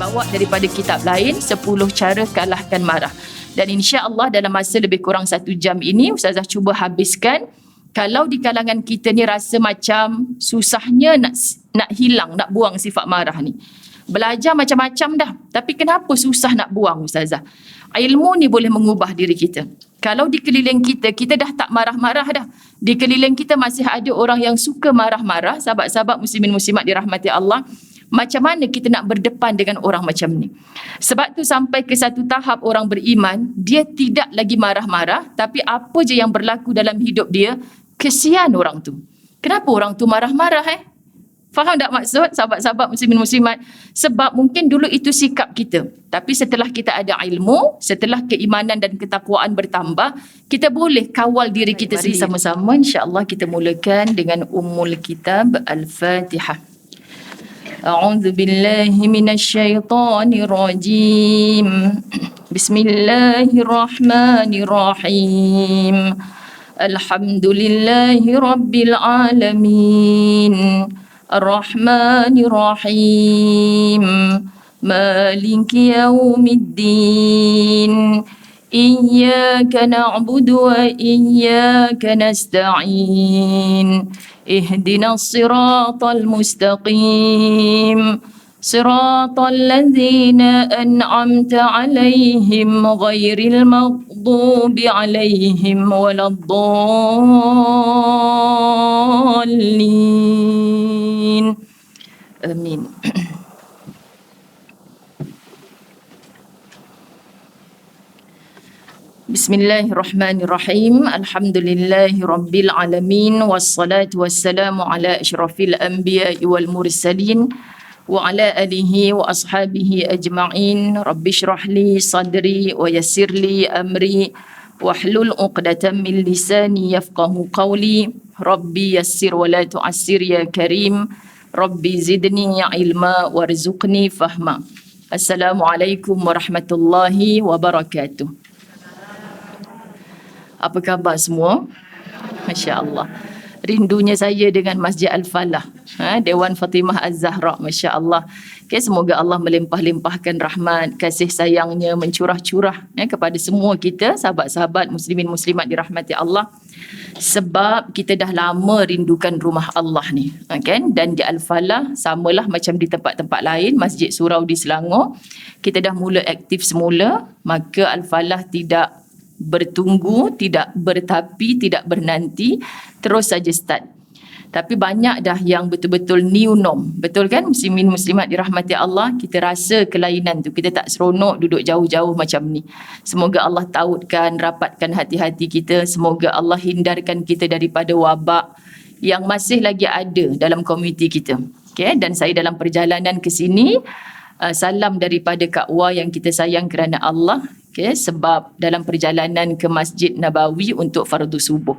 bawa daripada kitab lain, 10 cara kalahkan marah. Dan insya-Allah dalam masa lebih kurang 1 jam ini Ustazah cuba habiskan. Kalau di kalangan kita ni rasa macam susahnya nak hilang, nak buang sifat marah ni. Belajar macam-macam dah, tapi kenapa susah nak buang Ustazah? Ilmu ni boleh mengubah diri kita. Kalau di keliling kita, kita dah tak marah-marah dah. Di keliling kita masih ada orang yang suka marah-marah, sahabat-sahabat muslimin muslimat dirahmati Allah. Macam mana kita nak berdepan dengan orang macam ni? Sebab tu sampai ke satu tahap orang beriman, dia tidak lagi marah-marah, tapi apa je yang berlaku dalam hidup dia, kesian orang tu. Kenapa orang tu marah-marah Faham tak maksud sahabat-sahabat muslimin muslimat? Sebab mungkin dulu itu sikap kita. Tapi setelah kita ada ilmu, setelah keimanan dan ketakwaan bertambah, kita boleh kawal diri kita sendiri sama-sama. InsyaAllah kita mulakan dengan Ummul Kitab Al-Fatihah. أعوذ بالله من الشيطان الرجيم بسم الله الرحمن الرحيم الحمد لله رب العالمين الرحمن الرحيم مالك يوم الدين إياك نعبد وإياك نستعين اهدنا الصراط المستقيم صراط الذين أنعمت عليهم غير المغضوب عليهم ولا الضالين آمين. Bismillahirrahmanirrahim. Alhamdulillahi rabbil alamin wassalatu wassalamu ala asyrafil anbiya'i wal mursalin wa ala alihi wa ashabihi ajma'in. Rabbi shrah li sadri wa yassir li amri wahlul 'uqdatam min lisani yafqahu qawli. Rabbi yassir wa la tu'assir ya karim. Rabbi zidni ilma warzuqni fahma. Assalamualaikum warahmatullahi wabarakatuh. Apa khabar semua? Masya Allah. Rindunya saya dengan Masjid Al-Falah, Dewan Fatimah Az-Zahra, Masya Allah. Okay, semoga Allah melimpah-limpahkan rahmat, kasih sayangnya, mencurah-curah kepada semua kita, sahabat-sahabat muslimin muslimat dirahmati Allah. Sebab kita dah lama rindukan rumah Allah ni. Kan? Dan di Al-Falah, samalah macam di tempat-tempat lain, Masjid Surau di Selangor, kita dah mula aktif semula, maka Al-Falah tidak bertunggu, tidak bertapi, tidak bernanti, terus saja start. Tapi banyak dah yang betul-betul new norm. Betul kan muslimin muslimat dirahmati Allah? Kita rasa kelainan tu, kita tak seronok duduk jauh-jauh macam ni. Semoga Allah tautkan, rapatkan hati-hati kita. Semoga Allah hindarkan kita daripada wabak yang masih lagi ada dalam komuniti kita. Okay? Dan saya dalam perjalanan ke sini, salam daripada Kak Wah yang kita sayang kerana Allah. Okay, sebab dalam perjalanan ke Masjid Nabawi untuk fardu subuh.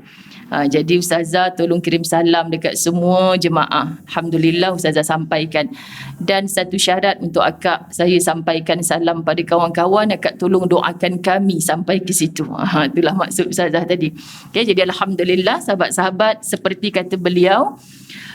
Jadi Ustazah tolong kirim salam dekat semua jemaah. Alhamdulillah Ustazah sampaikan. Dan satu syarat untuk akak saya sampaikan salam pada kawan-kawan, akak tolong doakan kami sampai ke situ. Itulah maksud Ustazah tadi. Okay, jadi Alhamdulillah sahabat-sahabat, seperti kata beliau,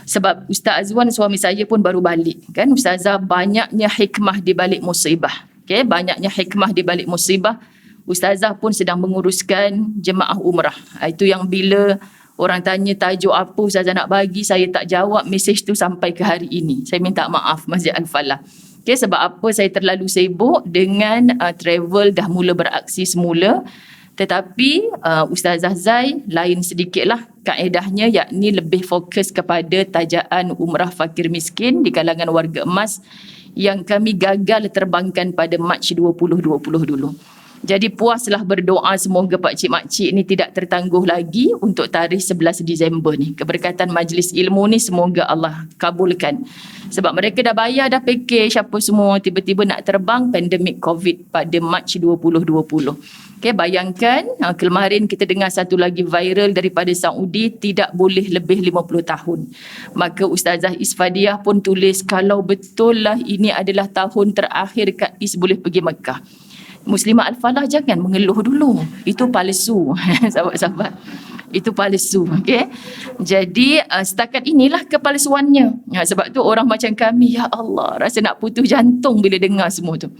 sebab Ustaz Azwan suami saya pun baru balik. Kan Ustazah, banyaknya hikmah di balik musibah. Okay, banyaknya hikmah di balik musibah. Ustazah pun sedang menguruskan jemaah umrah. Itu yang bila orang tanya tajuk apa Ustazah nak bagi, saya tak jawab mesej tu sampai ke hari ini. Saya minta maaf Masjid Al-Falah. Okay, sebab apa, saya terlalu sibuk dengan travel, dah mula beraksi semula. Tetapi Ustazah Zai lain sedikitlah kaedahnya, yakni lebih fokus kepada tajaan umrah fakir miskin di kalangan warga emas yang kami gagal terbangkan pada Mac 2020 dulu. Jadi puaslah berdoa semoga pakcik-makcik ni tidak tertangguh lagi untuk tarikh 11 Disember ni. Keberkatan majlis ilmu ni semoga Allah kabulkan. Sebab mereka dah bayar, dah package apa semua, tiba-tiba nak terbang pandemik COVID pada Mac 2020. Okay, bayangkan kemarin kita dengar satu lagi viral daripada Saudi, tidak boleh lebih 50 tahun. Maka Ustazah Isfadiah pun tulis, kalau betul lah ini adalah tahun terakhir Kak Is boleh pergi Mekah. Muslimah Al-Falah jangan mengeluh dulu. Itu palsu. Sahabat-sahabat. Itu palsu. Okay? Jadi setakat inilah kepalsuannya. Sebab tu orang macam kami, ya Allah, rasa nak putus jantung bila dengar semua tu.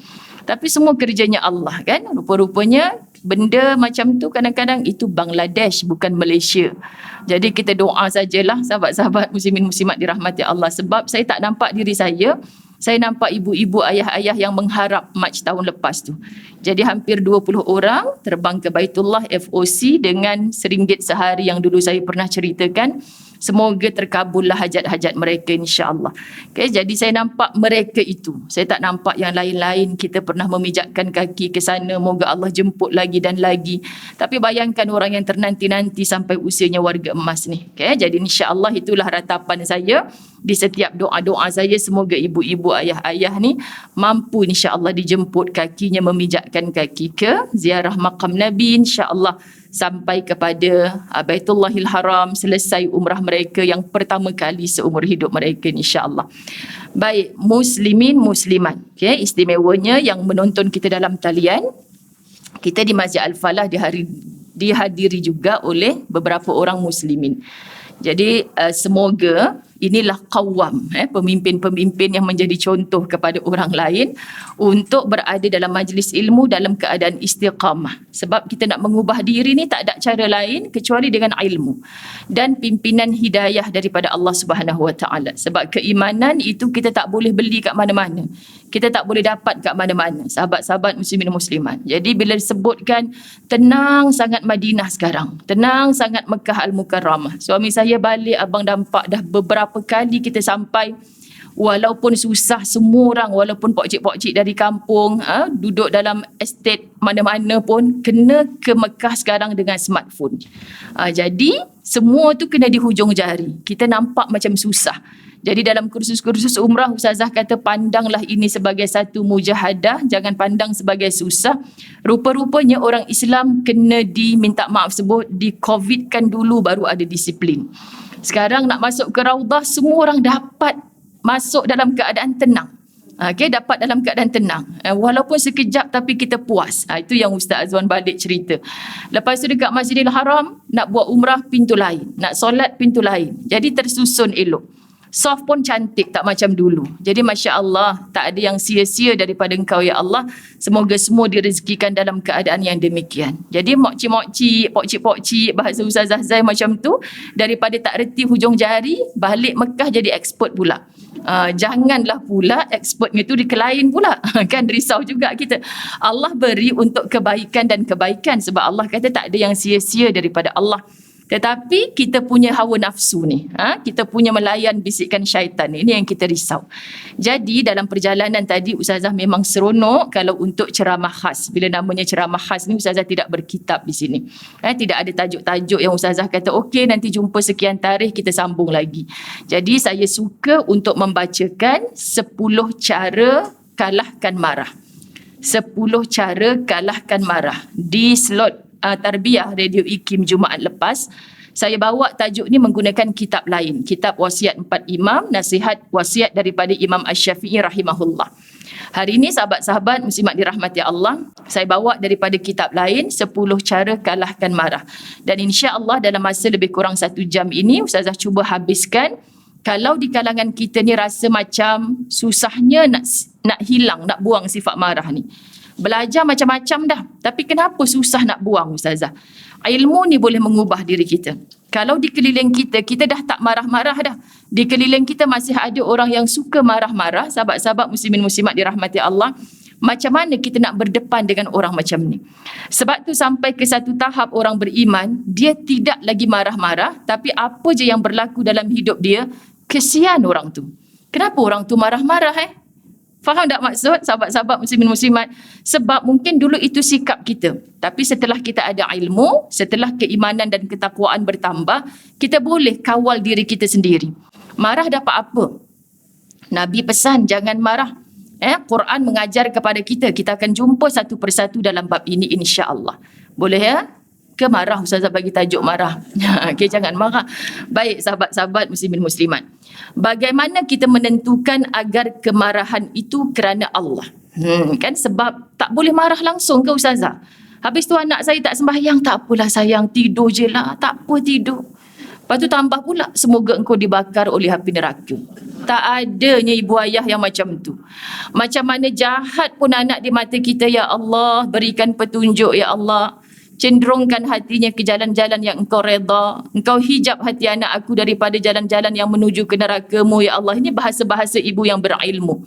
Tapi semua kerjanya Allah kan. Rupa-rupanya benda macam tu kadang-kadang itu Bangladesh, bukan Malaysia. Jadi kita doa sajalah sahabat-sahabat muslimin muslimat dirahmati Allah. Sebab saya tak nampak diri saya nampak ibu-ibu, ayah-ayah yang mengharap Mac tahun lepas tu. Jadi hampir 20 orang terbang ke Baitullah FOC dengan RM1 sehari yang dulu saya pernah ceritakan. Semoga terkabullah hajat-hajat mereka insya-Allah. Okay, jadi saya nampak mereka itu. Saya tak nampak yang lain-lain. Kita pernah memijakkan kaki ke sana. Moga Allah jemput lagi dan lagi. Tapi bayangkan orang yang ternanti-nanti sampai usianya warga emas ni. Okay, jadi insya-Allah itulah ratapan saya di setiap doa-doa saya. Semoga ibu-ibu, ayah-ayah ni mampu insya-Allah dijemput kakinya, memijakkan kaki ke ziarah makam Nabi insya-Allah, sampai kepada Baitullahil Haram, selesai umrah mereka yang pertama kali seumur hidup mereka insya-Allah. Baik, muslimin muslimat, okay, istimewanya yang menonton kita dalam talian, kita di Masjid Al-Falah dihadiri juga oleh beberapa orang muslimin. Jadi semoga inilah qawam, pemimpin-pemimpin yang menjadi contoh kepada orang lain untuk berada dalam majlis ilmu dalam keadaan istiqamah. Sebab kita nak mengubah diri ni tak ada cara lain kecuali dengan ilmu dan pimpinan hidayah daripada Allah Subhanahu Wa Taala. Sebab keimanan itu kita tak boleh beli kat mana-mana. Kita tak boleh dapat kat mana-mana, sahabat-sahabat muslimin muslimat. Jadi bila disebutkan tenang sangat Madinah sekarang, tenang sangat Mekah Al-Mukarramah. Suami saya balik, abang nampak dah beberapa kali kita sampai, walaupun susah semua orang, walaupun pokcik-pokcik dari kampung duduk dalam estate mana-mana pun kena ke Mekah sekarang dengan smartphone. Jadi semua tu kena di hujung jari. Kita nampak macam susah. Jadi dalam kursus-kursus umrah, Ustazah kata pandanglah ini sebagai satu mujahadah, jangan pandang sebagai susah. Rupa-rupanya orang Islam kena diminta maaf sebut, di-covidkan dulu baru ada disiplin. Sekarang nak masuk ke Raudah, semua orang dapat masuk dalam keadaan tenang. Okay, dapat dalam keadaan tenang. Walaupun sekejap tapi kita puas. Itu yang Ustaz Azwan balik cerita. Lepas tu dekat Masjidil Haram, nak buat umrah pintu lain. Nak solat pintu lain. Jadi tersusun elok. Soft pun cantik, tak macam dulu. Jadi Masya Allah, tak ada yang sia-sia daripada Engkau ya Allah. Semoga semua direzekikan dalam keadaan yang demikian. Jadi mokcik-mokcik, pokcik-pokcik, bahasa Ustazah Zai macam tu, daripada tak reti hujung jari, balik Mekah jadi expert pula. Janganlah pula expertnya tu di lain pula. Kan risau juga kita. Allah beri untuk kebaikan dan kebaikan, sebab Allah kata tak ada yang sia-sia daripada Allah. Tetapi kita punya hawa nafsu ni, kita punya melayan bisikan syaitan ni, ini yang kita risau. Jadi dalam perjalanan tadi Ustazah memang seronok kalau untuk ceramah khas. Bila namanya ceramah khas ni, Ustazah tidak berkitab di sini. Tidak ada tajuk-tajuk yang Ustazah kata okey nanti jumpa sekian tarikh kita sambung lagi. Jadi saya suka untuk membacakan 10 cara kalahkan marah. 10 cara kalahkan marah di slot Tarbiyah Radio IKIM Jumaat lepas. Saya bawa tajuk ni menggunakan kitab lain, kitab Wasiat 4 Imam, nasihat wasiat daripada Imam Asy-Syafi'i rahimahullah. Hari ini sahabat-sahabat muslimat dirahmati Allah, saya bawa daripada kitab lain 10 cara kalahkan marah. Dan insya-Allah dalam masa lebih kurang 1 jam ini Ustazah cuba habiskan. Kalau di kalangan kita ni rasa macam susahnya nak hilang, nak buang sifat marah ni. Belajar macam-macam dah, tapi kenapa susah nak buang Ustazah? Ilmu ni boleh mengubah diri kita. Kalau di keliling kita, kita dah tak marah-marah dah. Di keliling kita masih ada orang yang suka marah-marah, sahabat-sahabat muslimin muslimat dirahmati Allah. Macam mana kita nak berdepan dengan orang macam ni? Sebab tu sampai ke satu tahap orang beriman, dia tidak lagi marah-marah, tapi apa je yang berlaku dalam hidup dia, kesian orang tu. Kenapa orang tu marah-marah Faham tak maksud sahabat-sahabat muslimin muslimat? Sebab mungkin dulu itu sikap kita. Tapi setelah kita ada ilmu, setelah keimanan dan ketakwaan bertambah, kita boleh kawal diri kita sendiri. Marah dapat apa? Nabi pesan jangan marah. Quran mengajar kepada kita. Kita akan jumpa satu persatu dalam bab ini insya-Allah. Boleh ya? Ke marah? Ustazah bagi tajuk marah. Okay, jangan marah. Baik sahabat-sahabat muslimin muslimat. Bagaimana kita menentukan agar kemarahan itu kerana Allah? Kan sebab tak boleh marah langsung ke ustazah. Habis tu anak saya tak sembahyang, tak apalah sayang, tidur je lah, tak apa tidur. Lepas tu tambah pula, semoga engkau dibakar oleh api neraka. Tak adanya ibu ayah yang macam tu. Macam mana jahat pun anak di mata kita, ya Allah, berikan petunjuk ya Allah. Cenderungkan hatinya ke jalan-jalan yang engkau reda. Engkau hijab hati anak aku daripada jalan-jalan yang menuju ke neraka-Mu ya Allah. Ini bahasa-bahasa ibu yang berilmu.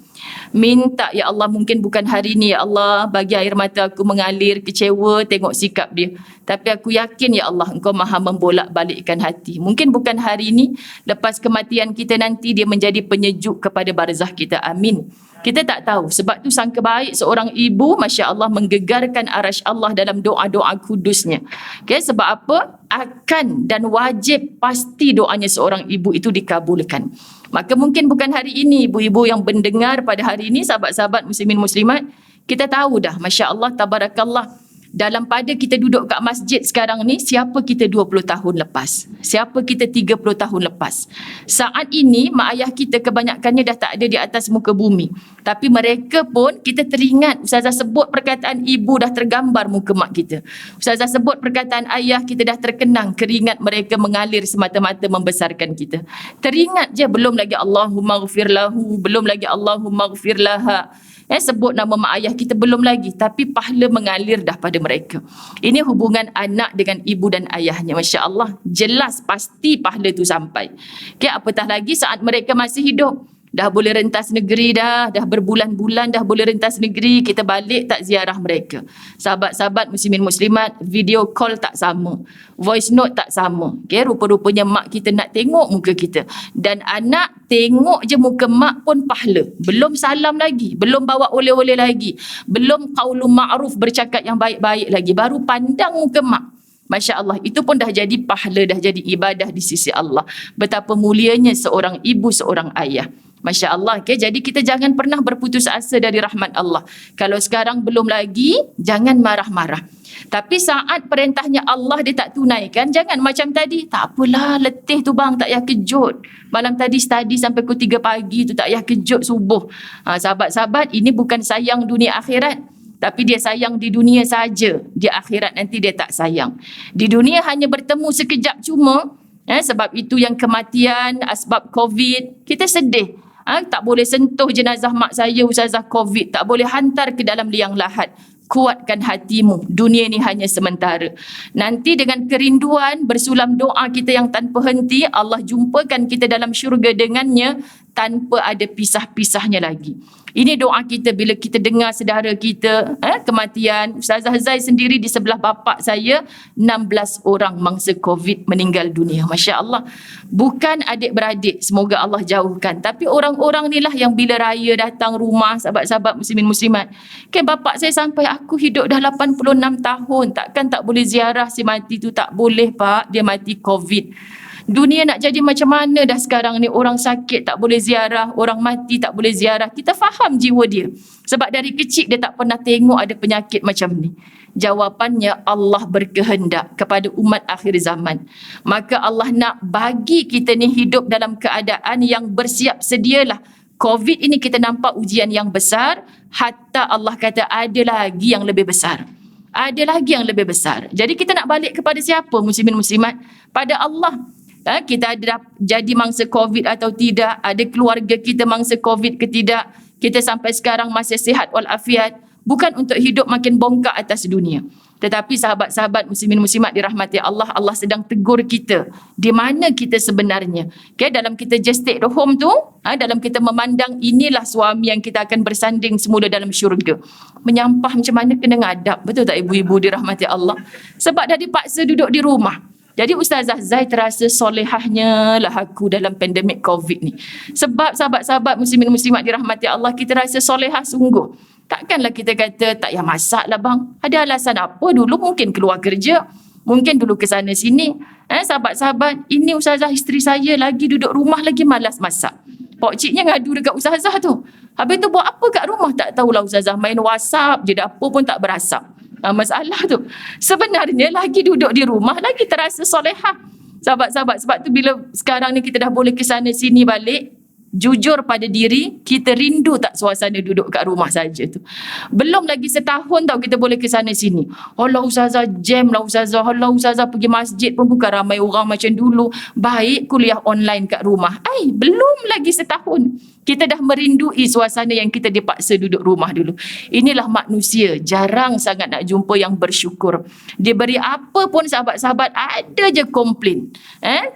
Minta ya Allah, mungkin bukan hari ni ya Allah, bagi air mata aku mengalir, kecewa tengok sikap dia. Tapi aku yakin ya Allah, engkau maha membolak-balikkan hati. Mungkin bukan hari ni, lepas kematian kita nanti dia menjadi penyejuk kepada barzah kita. Amin. Kita tak tahu. Sebab tu sangka baik seorang ibu, Masya Allah, menggegarkan arash Allah dalam doa-doa kudusnya. Okay, sebab apa? Akan dan wajib pasti doanya seorang ibu itu dikabulkan. Maka mungkin bukan hari ini, ibu-ibu yang mendengar pada hari ini, sahabat-sahabat muslimin muslimat, kita tahu dah, Masya Allah, tabarakallah, dalam pada kita duduk kat masjid sekarang ni, siapa kita 20 tahun lepas? Siapa kita 30 tahun lepas? Saat ini, mak ayah kita kebanyakannya dah tak ada di atas muka bumi. Tapi mereka pun, kita teringat, Ustazah sebut perkataan ibu dah tergambar muka mak kita. Ustazah sebut perkataan ayah, kita dah terkenang, keringat mereka mengalir semata-mata membesarkan kita. Teringat je, belum lagi Allahumma ghafir lahu, belum lagi Allahumma ghafir laha. Sebut nama mak ayah kita belum lagi, tapi pahala mengalir dah pada mereka. Ini hubungan anak dengan ibu dan ayahnya. Masya Allah, jelas pasti pahala tu sampai. Okay, apatah lagi saat mereka masih hidup. Dah boleh rentas negeri dah berbulan-bulan dah boleh rentas negeri, kita balik tak ziarah mereka. Sahabat-sahabat muslimin muslimat, video call tak sama, voice note tak sama. Okay, rupa-rupanya mak kita nak tengok muka kita. Dan anak tengok je muka mak pun pahala. Belum salam lagi, belum bawa oleh-oleh lagi, belum qaulun ma'ruf, bercakap yang baik-baik lagi, baru pandang muka mak. Masya Allah, itu pun dah jadi pahala, dah jadi ibadah di sisi Allah. Betapa mulianya seorang ibu, seorang ayah. Masya Allah. Okay? Jadi kita jangan pernah berputus asa dari rahmat Allah. Kalau sekarang belum lagi, jangan marah-marah. Tapi saat perintahnya Allah dia tak tunaikan, jangan macam tadi. Tak apalah, letih tu bang, tak payah kejut. Malam tadi study sampai pukul 3 pagi tu, tak payah kejut subuh. Sahabat-sahabat, ini bukan sayang dunia akhirat. Tapi dia sayang di dunia saja. Di akhirat nanti dia tak sayang. Di dunia hanya bertemu sekejap cuma. Sebab itu yang kematian, asbab COVID, kita sedih. Tak boleh sentuh jenazah mak saya, ustazah COVID. Tak boleh hantar ke dalam liang lahat. Kuatkan hatimu. Dunia ni hanya sementara. Nanti dengan kerinduan, bersulam doa kita yang tanpa henti, Allah jumpakan kita dalam syurga dengannya tanpa ada pisah-pisahnya lagi. Ini doa kita bila kita dengar saudara kita kematian. Ustazah Zai sendiri di sebelah bapa saya, 16 orang mangsa COVID meninggal dunia. Masya Allah. Bukan adik-beradik, semoga Allah jauhkan. Tapi orang-orang ni lah yang bila raya datang rumah, sahabat-sahabat muslimin muslimat. Kan bapa saya sampai aku hidup dah 86 tahun. Takkan tak boleh ziarah si mati tu? Tak boleh pak, dia mati COVID. Dunia nak jadi macam mana dah sekarang ni? Orang sakit tak boleh ziarah, orang mati tak boleh ziarah. Kita faham jiwa dia. Sebab dari kecil dia tak pernah tengok ada penyakit macam ni. Jawapannya, Allah berkehendak kepada umat akhir zaman. Maka Allah nak bagi kita ni hidup dalam keadaan yang bersiap sedialah. COVID ini kita nampak ujian yang besar, hatta Allah kata ada lagi yang lebih besar. Ada lagi yang lebih besar. Jadi kita nak balik kepada siapa muslimin muslimat? Pada Allah. Kita ada jadi mangsa COVID atau tidak, ada keluarga kita mangsa COVID ke tidak, kita sampai sekarang masih sihat walafiat, bukan untuk hidup makin bongkak atas dunia. Tetapi sahabat-sahabat muslimin muslimat dirahmati Allah, Allah sedang tegur kita di mana kita sebenarnya. Okay, dalam kita just stay at home tu, dalam kita memandang inilah suami yang kita akan bersanding semula dalam syurga. Menyampah macam mana kena ngadap, betul tak ibu-ibu dirahmati Allah? Sebab dah dipaksa duduk di rumah. Jadi Ustazah Zai terasa solehahnya lah aku dalam pandemik COVID ni. Sebab sahabat-sahabat muslimin muslimat dirahmati Allah, kita rasa solehah sungguh. Takkanlah kita kata tak payah masak lah bang. Ada alasan apa? Dulu mungkin keluar kerja, mungkin dulu ke sana sini. Sahabat-sahabat, ini Ustazah isteri saya lagi duduk rumah lagi malas masak. Pok ciknya ngadu dekat Ustazah tu. Habis tu buat apa kat rumah? Tak tahulah Ustazah, main WhatsApp je, dapur pun tak berasap. Masalah tu. Sebenarnya lagi duduk di rumah, lagi terasa solehah. Sahabat-sahabat, sebab tu bila sekarang ni kita dah boleh ke sana sini balik, jujur pada diri, kita rindu tak suasana duduk kat rumah saja tu. Belum lagi setahun tau kita boleh ke sana sini. Allah ustazah jam lah ustazah. Allah ustazah pergi masjid pun bukan ramai orang macam dulu. Baik kuliah online kat rumah. Belum lagi setahun. Kita dah merindui suasana yang kita dipaksa duduk rumah dulu. Inilah manusia. Jarang sangat nak jumpa yang bersyukur. Dia beri apa pun sahabat-sahabat, ada je komplain.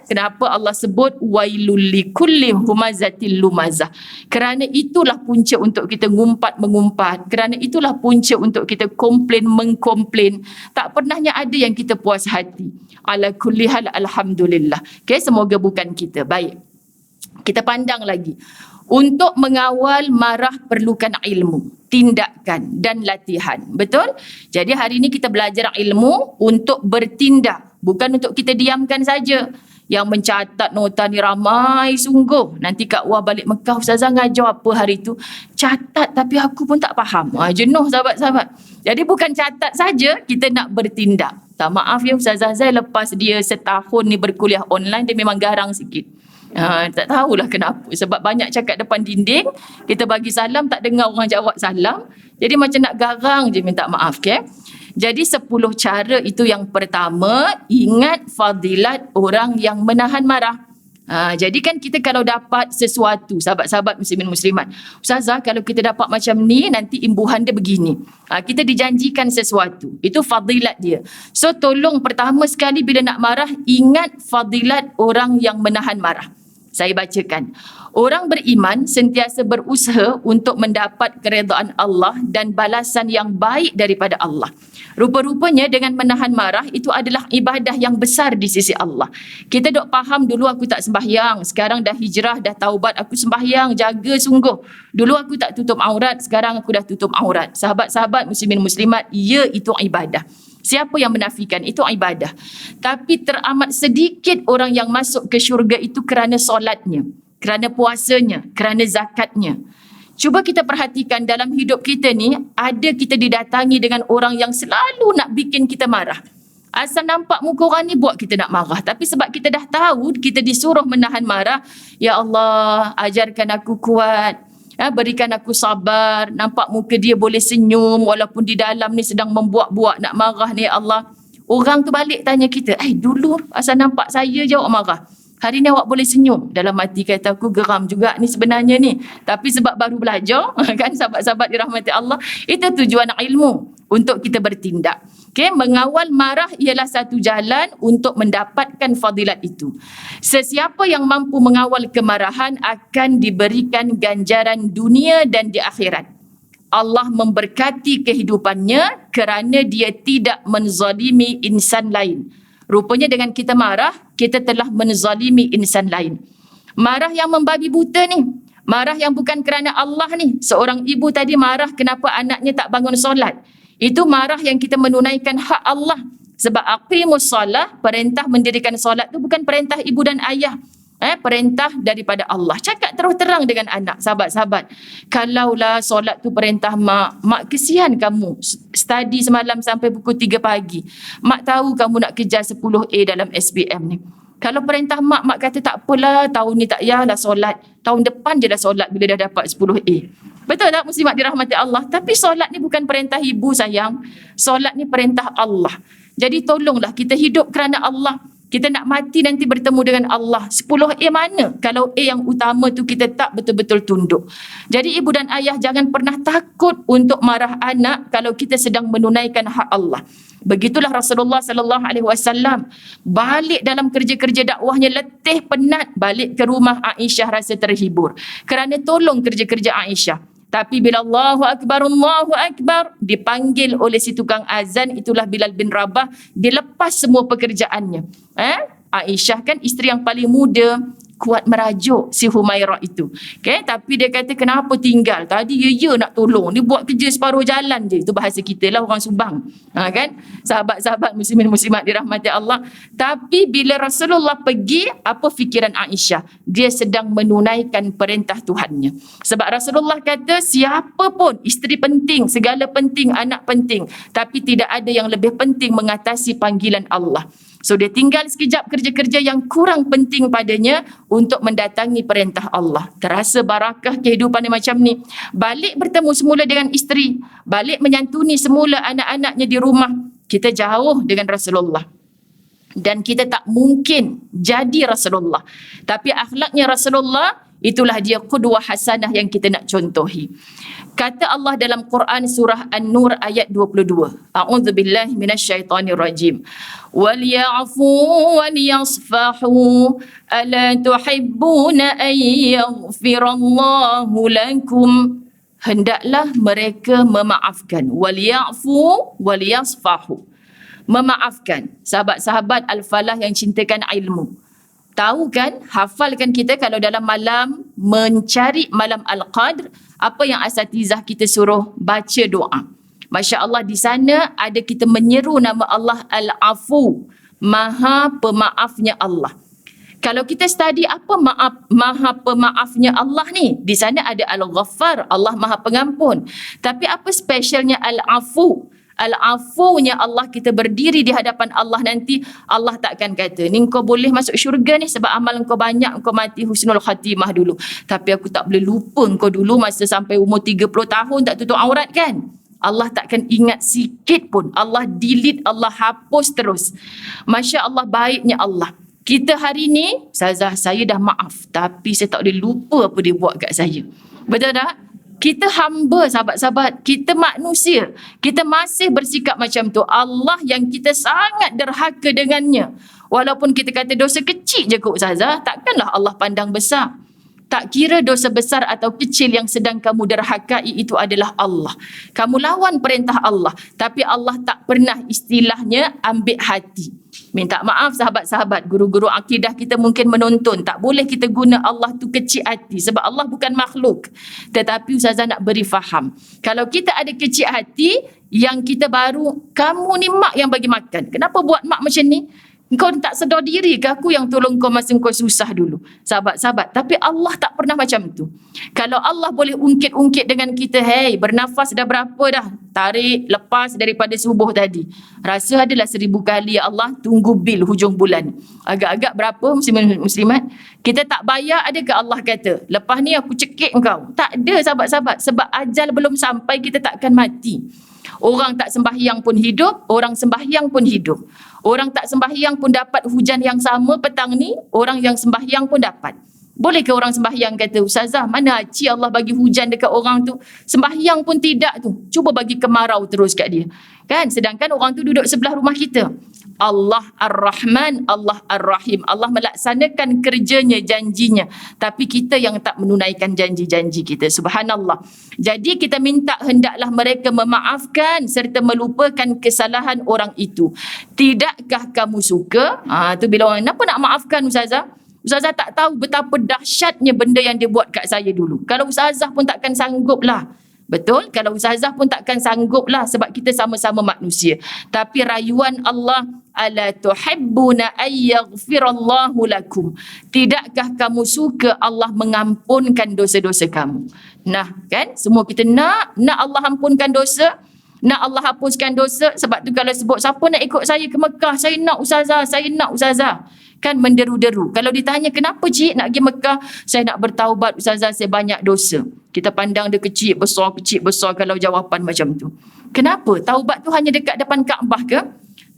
Kenapa Allah sebut wailul likulli humazatil lumazah? Kerana itulah punca untuk kita ngumpat-mengumpat. Kerana itulah punca untuk kita komplain mengkomplain. Tak pernahnya ada yang kita puas hati. Ala kulli hal alhamdulillah. Okay, semoga bukan kita. Baik. Kita pandang lagi. Untuk mengawal marah perlukan ilmu, tindakan dan latihan. Betul? Jadi hari ini kita belajar ilmu untuk bertindak. Bukan untuk kita diamkan saja. Yang mencatat nota ni ramai sungguh. Nanti Kak Wah balik Mekah, ustazah ngajar apa hari tu? Catat tapi aku pun tak faham. Jenuh sahabat-sahabat. Jadi bukan catat saja, kita nak bertindak. Tak maaf ya ustazah Zai, lepas dia setahun ni berkuliah online, dia memang garang sikit. Tak tahulah kenapa, sebab banyak cakap depan dinding, kita bagi salam tak dengar orang jawab salam, jadi macam nak garang je minta maaf. Okay? Jadi 10 cara itu. Yang pertama, ingat fadilat orang yang menahan marah. Jadi kan kita kalau dapat sesuatu, sahabat-sahabat muslimin muslimat, ustazah kalau kita dapat macam ni nanti imbuhan dia begini, kita dijanjikan sesuatu, itu fadilat dia. So tolong pertama sekali bila nak marah, ingat fadilat orang yang menahan marah. Saya bacakan. Orang beriman sentiasa berusaha untuk mendapat keredaan Allah dan balasan yang baik daripada Allah. Rupa-rupanya dengan menahan marah itu adalah ibadah yang besar di sisi Allah. Kita dok faham dulu aku tak sembahyang, sekarang dah hijrah, dah taubat, aku sembahyang, jaga sungguh. Dulu aku tak tutup aurat, sekarang aku dah tutup aurat. Sahabat-sahabat muslimin muslimat, ya itu ibadah. Siapa yang menafikan itu ibadah? Tapi teramat sedikit orang yang masuk ke syurga itu kerana solatnya, kerana puasanya, kerana zakatnya. Cuba kita perhatikan dalam hidup kita ni, ada kita didatangi dengan orang yang selalu nak bikin kita marah. Asal nampak muka orang ni buat kita nak marah. Tapi sebab kita dah tahu, kita disuruh menahan marah. Ya Allah, ajarkan aku kuat. Berikan aku sabar. Nampak muka dia boleh senyum walaupun di dalam ni sedang membuat-buat nak marah ni, ya Allah. Orang tu balik tanya kita, dulu asal nampak saya je awak marah, hari ni awak boleh senyum. Dalam hati kata aku, geram juga ni sebenarnya ni, tapi sebab baru belajar kan sahabat-sahabat dirahmati Allah. Itu tujuan ilmu, untuk kita bertindak. Okay, mengawal marah ialah satu jalan untuk mendapatkan fadilat itu. Sesiapa yang mampu mengawal kemarahan akan diberikan ganjaran dunia dan di akhirat. Allah memberkati kehidupannya kerana dia tidak menzalimi insan lain. Rupanya dengan kita marah, kita telah menzalimi insan lain. Marah yang membabi buta ni, marah yang bukan kerana Allah ni. Seorang ibu tadi marah kenapa anaknya tak bangun solat. Itu marah yang kita menunaikan hak Allah. Sebab aqimus solah, perintah mendirikan solat tu bukan perintah ibu dan ayah. Perintah daripada Allah. Cakap terus terang dengan anak, sahabat-sahabat. Kalaulah solat tu perintah mak kesian kamu. Study semalam sampai pukul 3 pagi. Mak tahu kamu nak kejar 10A dalam SPM ni. Kalau perintah mak kata tak apalah, tahun ni tak payahlah solat. Tahun depan je dah solat bila dah dapat 10A. Betul tak muslimat dirahmati Allah? Tapi solat ni bukan perintah ibu sayang. Solat ni perintah Allah. Jadi tolonglah kita hidup kerana Allah. Kita nak mati nanti bertemu dengan Allah. 10A mana kalau A yang utama tu kita tak betul-betul tunduk. Jadi ibu dan ayah jangan pernah takut untuk marah anak kalau kita sedang menunaikan hak Allah. Begitulah Rasulullah sallallahu alaihi wasallam balik dalam kerja-kerja dakwahnya letih penat, balik ke rumah Aisyah rasa terhibur kerana tolong kerja-kerja Aisyah. Tapi bila Allahu Akbar dipanggil oleh si tukang azan, itulah Bilal bin Rabah, dia lepas semua pekerjaannya. Aisyah kan isteri yang paling muda, kuat merajuk si Humairah itu. Okay? Tapi dia kata kenapa tinggal? Tadi ya nak tolong. Dia buat kerja separuh jalan je. Itu bahasa kita lah orang Subang. Kan? Sahabat-sahabat muslimin muslimat dirahmati Allah. Tapi bila Rasulullah pergi, apa fikiran Aisyah? Dia sedang menunaikan perintah Tuhannya. Sebab Rasulullah kata siapa pun, isteri penting, segala penting, anak penting. Tapi tidak ada yang lebih penting mengatasi panggilan Allah. So dia tinggal sekejap kerja-kerja yang kurang penting padanya untuk mendatangi perintah Allah. Terasa barakah kehidupan dia macam ni. Balik bertemu semula dengan isteri, balik menyantuni semula anak-anaknya di rumah. Kita jauh dengan Rasulullah. Dan kita tak mungkin jadi Rasulullah. Tapi akhlaknya Rasulullah, itulah dia qudwah hasanah yang kita nak contohi. Kata Allah dalam Quran surah An-Nur ayat 22. A'udzubillahi minasyaitonirrajim. Wal ya'fu wal yasfahu ala tuhibbuna an yaghfirallahu lakum. Hendaklah mereka memaafkan. Wal ya'fu wal yasfahu. Memaafkan. Sahabat-sahabat Al-Falah yang cintakan ilmu. Tahu kan, hafalkan kita kalau dalam malam mencari malam Al-Qadr, apa yang asatizah kita suruh baca doa. Masya Allah, di sana ada kita menyeru nama Allah Al-Afu, Maha Pemaafnya Allah. Kalau kita study apa Maha Pemaafnya Allah ni, di sana ada Al-Ghaffar, Allah Maha Pengampun. Tapi apa specialnya Al-Afu? Al-afunya Allah, kita berdiri di hadapan Allah nanti, Allah takkan kata, ni kau boleh masuk syurga ni sebab amal kau banyak, kau mati husnul khatimah dulu. Tapi aku tak boleh lupa kau dulu masa sampai umur 30 tahun tak tutup aurat kan. Allah takkan ingat sikit pun. Allah delete, Allah hapus terus. Masya Allah, baiknya Allah. Kita hari ni, Ustazah, saya dah maaf, tapi saya tak boleh lupa apa dia buat kat saya. Betul tak? Kita hamba, sahabat-sahabat. Kita manusia. Kita masih bersikap macam tu. Allah yang kita sangat derhaka dengannya. Walaupun kita kata dosa kecil je kot Ustazah, takkanlah Allah pandang besar. Tak kira dosa besar atau kecil yang sedang kamu derhakai, itu adalah Allah. Kamu lawan perintah Allah. Tapi Allah tak pernah istilahnya ambil hati. Minta maaf sahabat-sahabat, guru-guru akidah kita mungkin menonton. Tak boleh kita guna Allah tu kecil hati sebab Allah bukan makhluk. Tetapi Ustazah nak beri faham. Kalau kita ada kecil hati, yang kita baru, kamu ni mak yang bagi makan. Kenapa buat mak macam ni? Kau tak sedar diri ke aku yang tolong kau masa kau susah dulu? Sahabat-sahabat, tapi Allah tak pernah macam tu. Kalau Allah boleh ungkit-ungkit dengan kita, hey, bernafas dah berapa dah? Tarik, lepas daripada subuh tadi. Rasa adalah 1000 kali, ya Allah, tunggu bil hujung bulan. Agak-agak berapa muslimat? Kita tak bayar, adakah Allah kata, lepas ni aku cekik kau? Tak ada sahabat-sahabat, sebab ajal belum sampai, kita takkan mati. Orang tak sembahyang pun hidup, orang sembahyang pun hidup. Orang tak sembahyang pun dapat hujan yang sama petang ni, orang yang sembahyang pun dapat. Bolehkah orang sembahyang kata, Ustazah, mana aci Allah bagi hujan dekat orang tu? Sembahyang pun tidak tu. Cuba bagi kemarau terus kat dia. Kan? Sedangkan orang tu duduk sebelah rumah kita. Allah Ar-Rahman, Allah Ar-Rahim. Allah melaksanakan kerjanya, janjinya. Tapi kita yang tak menunaikan janji-janji kita. Subhanallah. Jadi kita minta hendaklah mereka memaafkan serta melupakan kesalahan orang itu. Tidakkah kamu suka? Tu bila orang, kenapa nak maafkan Ustazah? Ustazah tak tahu betapa dahsyatnya benda yang dia buat kat saya dulu. Kalau Ustazah pun takkan sanggup lah. Betul? Kalau Ustazah pun takkan sanggup lah sebab kita sama-sama manusia. Tapi rayuan Allah, ala tuhibbuna ayyaghfirallahu lakum. Tidakkah kamu suka Allah mengampunkan dosa-dosa kamu? Nah, kan? Semua kita nak Allah ampunkan dosa. Nak Allah hapuskan dosa. Sebab tu kalau sebut siapa nak ikut saya ke Mekah, saya nak Ustazah, saya nak Ustazah. Kan menderu-deru. Kalau ditanya kenapa cik nak pergi Mekah, saya nak bertaubat Ustazah, saya banyak dosa. Kita pandang dia kecil besar kalau jawapan macam tu. Kenapa? Taubat tu hanya dekat depan Kaabah ke?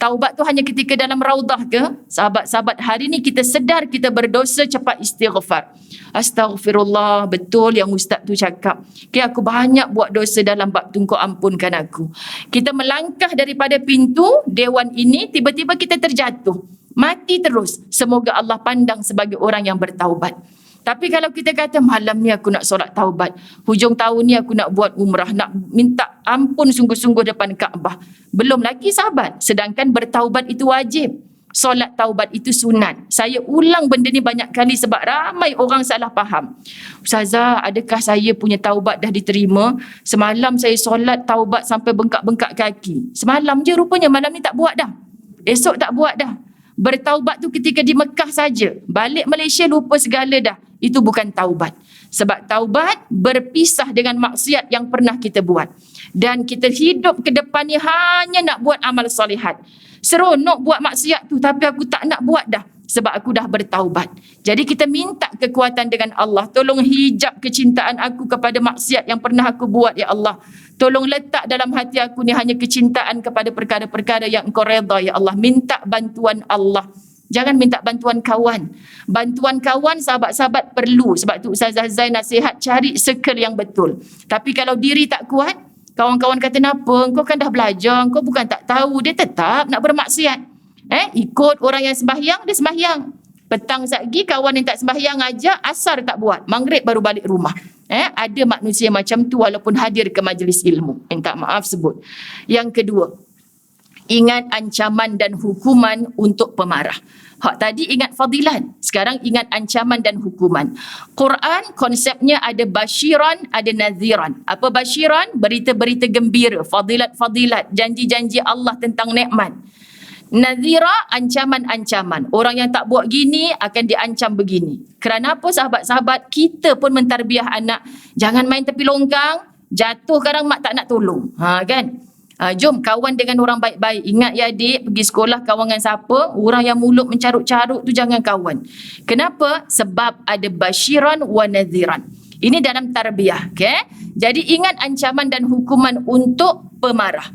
Taubat tu hanya ketika dalam raudah ke? Sahabat-sahabat, hari ni kita sedar kita berdosa, cepat istighfar. Astaghfirullah, betul yang ustaz tu cakap. Aku banyak buat dosa dalam bab tu, kau ampunkan aku. Kita melangkah daripada pintu dewan ini, tiba-tiba kita terjatuh. Mati terus. Semoga Allah pandang sebagai orang yang bertaubat. Tapi kalau kita kata malam ni aku nak solat taubat, hujung tahun ni aku nak buat umrah, nak minta ampun sungguh-sungguh depan Kaabah. Belum lagi sahabat. Sedangkan bertaubat itu wajib. Solat taubat itu sunat. Saya ulang benda ni banyak kali sebab ramai orang salah faham. Ustazah, adakah saya punya taubat dah diterima? Semalam saya solat taubat sampai bengkak-bengkak kaki. Semalam je rupanya, malam ni tak buat dah. Esok tak buat dah. Bertaubat tu ketika di Mekah saja. Balik Malaysia lupa segala dah. Itu bukan taubat. Sebab taubat berpisah dengan maksiat yang pernah kita buat. Dan kita hidup ke depan ni hanya nak buat amal salihat. Seronok buat maksiat tu tapi aku tak nak buat dah sebab aku dah bertaubat. Jadi kita minta kekuatan dengan Allah. Tolong hijab kecintaan aku kepada maksiat yang pernah aku buat, ya Allah. Tolong letak dalam hati aku ni hanya kecintaan kepada perkara-perkara yang Engkau redha, ya Allah. Minta bantuan Allah. Jangan minta bantuan kawan. Bantuan kawan sahabat-sahabat perlu. Sebab tu Ustazah Zain nasihat cari circle yang betul. Tapi kalau diri tak kuat, kawan-kawan kata kenapa? Kau kan dah belajar, kau bukan tak tahu. Dia tetap nak bermaksiat. Ikut orang yang sembahyang, dia sembahyang. Petang satgi kawan yang tak sembahyang ajak, asar tak buat. Maghrib baru balik rumah. Ada manusia macam tu walaupun hadir ke majlis ilmu. Minta maaf sebut. Yang kedua, ingat ancaman dan hukuman untuk pemarah. Hak tadi ingat fadilat, sekarang ingat ancaman dan hukuman. Quran konsepnya ada basyiran, ada nadhiran. Apa basyiran? Berita-berita gembira, fadilat-fadilat, janji-janji Allah tentang nikmat. Nadhira, ancaman-ancaman. Orang yang tak buat gini akan diancam begini. Kerana apa sahabat-sahabat? Kita pun mentarbiah anak. Jangan main tepi longkang, jatuh kadang mak tak nak tolong. Kan? Jom kawan dengan orang baik-baik. Ingat ya adik, pergi sekolah kawan dengan siapa? Orang yang mulut mencarut-carut tu jangan kawan. Kenapa? Sebab ada basyiran wa nadhiran. Ini dalam tarbiyah. Okay? Jadi ingat ancaman dan hukuman untuk pemarah.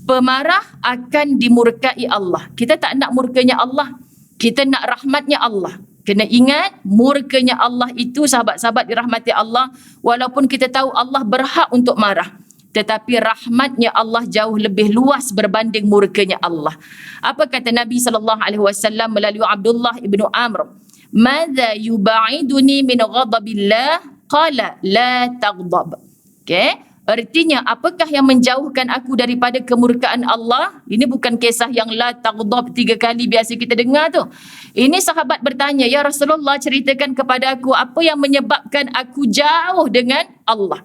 Pemarah akan dimurkai Allah. Kita tak nak murkanya Allah. Kita nak rahmatnya Allah. Kena ingat, murkanya Allah itu sahabat-sahabat dirahmati Allah. Walaupun kita tahu Allah berhak untuk marah. Tetapi rahmatnya Allah jauh lebih luas berbanding murkanya Allah. Apa kata Nabi SAW melalui Abdullah ibnu Amr? Madza yuba'iduni min ghadabillah? Qala la taghdab. Okay? Artinya, apakah yang menjauhkan aku daripada kemurkaan Allah? Ini bukan kisah yang la taghdab 3 kali biasa kita dengar tu. Ini sahabat bertanya, ya Rasulullah, ceritakan kepada aku apa yang menyebabkan aku jauh dengan Allah.